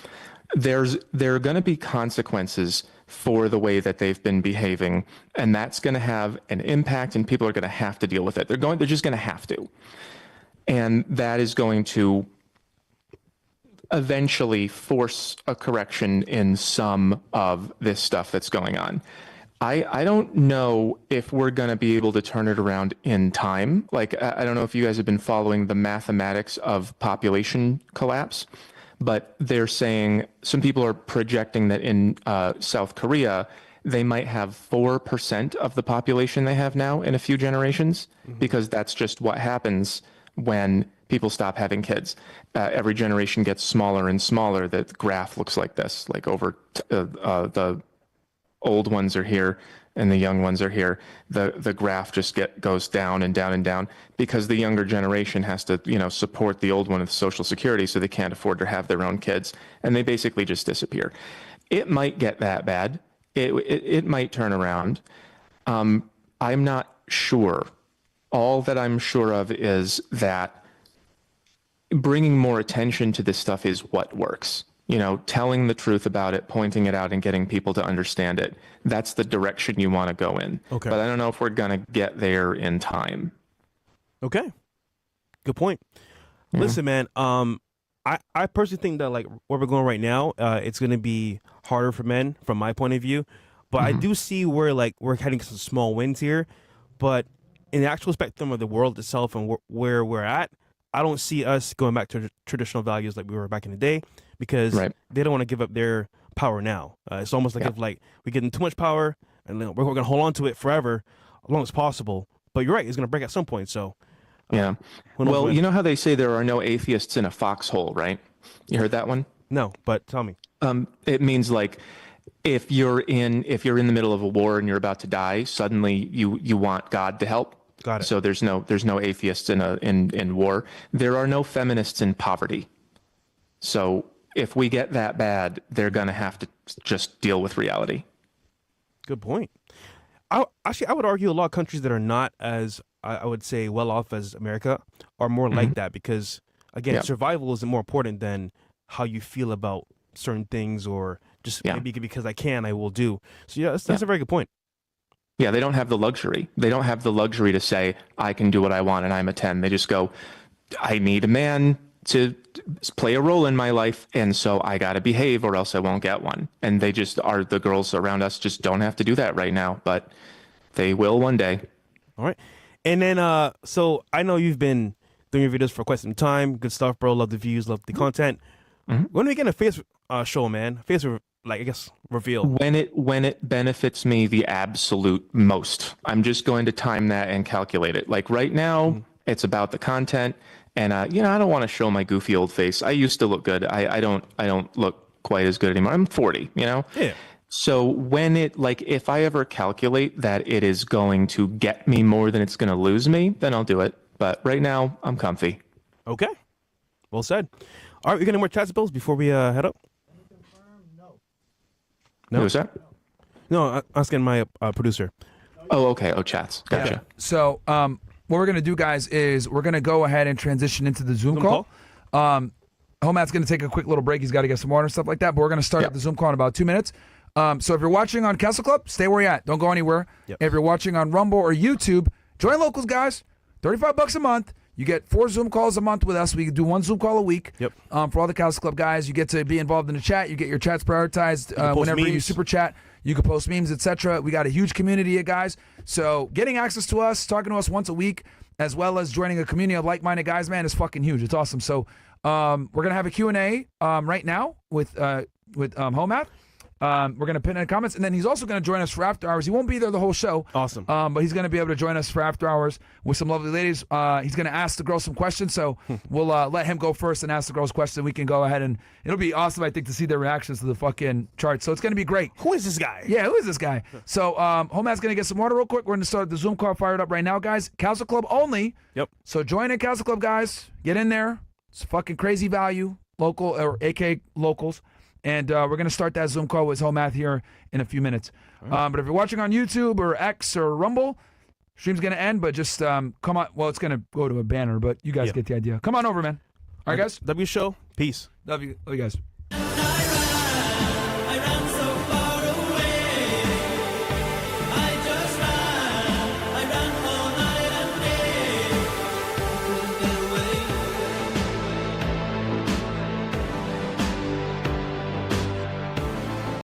There are going to be consequences for the way that they've been behaving, and that's going to have an impact, and people are going to have to deal with it. They're just going to have to. And that is going to eventually force a correction in some of this stuff that's going on. I don't know if we're going to be able to turn it around in time. Like, I don't know if you guys have been following the mathematics of population collapse, but they're saying, some people are projecting that in South Korea, they might have 4% of the population they have now in a few generations, because that's just what happens when people stop having kids. Every generation gets smaller and smaller. The graph looks like this, like over the old ones are here and the young ones are here. The graph just goes down and down and down, because the younger generation has to, support the old one with Social Security, so they can't afford to have their own kids, and they basically just disappear. It might get that bad. It might turn around. I'm not sure. All that I'm sure of is that bringing more attention to this stuff is what works. Telling the truth about it, pointing it out, and getting people to understand it. That's the direction you want to go in. Okay. But I don't know if we're going to get there in time. Okay. Good point. Listen, man, I personally think that, like, where we're going right now, it's going to be harder for men from my point of view. But I do see where, like, we're heading some small wins here. But in the actual spectrum of the world itself and where we're at, I don't see us going back to traditional values like we were back in the day, because they don't want to give up their power now. It's almost like if, like, we get them too much power, and we're going to hold on to it forever, as long as possible. But you're right, it's going to break at some point. So Yeah. Who knows Well, when? you know how they say there are no atheists in a foxhole, right? You heard that one? No, but tell me. It means like if you're in the middle of a war and you're about to die, suddenly you want God to help. Got it. So there's no atheists in war. There are no feminists in poverty. So if we get that bad, they're gonna have to just deal with reality. Good point. I would argue a lot of countries that are not as I would say well off as America are more like that because again, Yeah. survival is more important than how you feel about certain things or just maybe because I will do. So yeah, that's a very good point. Yeah, they don't have the luxury. They don't have the luxury to say, I can do what I want and I'm a 10. They just go, I need a man to play a role in my life, and so I got to behave or else I won't get one. And they just are, the girls around us just don't have to do that right now, but they will one day. All right. And then, so I know you've been doing your videos for quite some time. Good stuff, bro. Love the views, love the content. When are we getting a face show, man? Face, like, I guess, reveal. When it benefits me the absolute most. I'm just going to time that and calculate it. Like right now, it's about the content. And, I don't want to show my goofy old face. I used to look good. I don't look quite as good anymore. I'm 40, Yeah. So when if I ever calculate that it is going to get me more than it's going to lose me, then I'll do it. But right now, I'm comfy. Okay. Well said. All right, we got any more chats, Bills, before we head up? No? Who was that? No, I'm asking my producer. Oh, okay. Oh, chats. Gotcha. Yeah. So what we're going to do, guys, is we're going to go ahead and transition into the Zoom call. Hoe Math's going to take a quick little break. He's got to get some water and stuff like that. But we're going to start up the Zoom call in about 2 minutes. So if you're watching on Castle Club, stay where you're at. Don't go anywhere. Yep. If you're watching on Rumble or YouTube, join Locals, guys. $35 a month. You get 4 Zoom calls a month with us. We do 1 Zoom call a week. Yep. For all the Castle Club guys, you get to be involved in the chat. You get your chats prioritized post whenever you memes. super chat. You can post memes, etc. We got a huge community of guys. So getting access to us, talking to us once a week, as well as joining a community of like-minded guys, man, is fucking huge. It's awesome. So we're gonna have a Q&A right now with Hoe Math. We're going to pin in the comments, and then he's also going to join us for after hours. He won't be there the whole show. Awesome. But he's going to be able to join us for after hours with some lovely ladies. He's going to ask the girls some questions, so we'll let him go first and ask the girls questions. We can go ahead, and it'll be awesome, I think, to see their reactions to the fucking chart. So it's going to be great. Who is this guy? Yeah, who is this guy? So Hoe Math's going to get some water real quick. We're going to start the Zoom call fired up right now, guys. Castle Club only. Yep. So join in Castle Club, guys. Get in there. It's fucking crazy value, local or AK locals. And we're going to start that Zoom call with Hoe Math here in a few minutes. Right. But if you're watching on YouTube or X or Rumble, stream's going to end, but just come on. Well, it's going to go to a banner, but you guys get the idea. Come on over, man. All right, guys? W Show. Peace. Love you guys.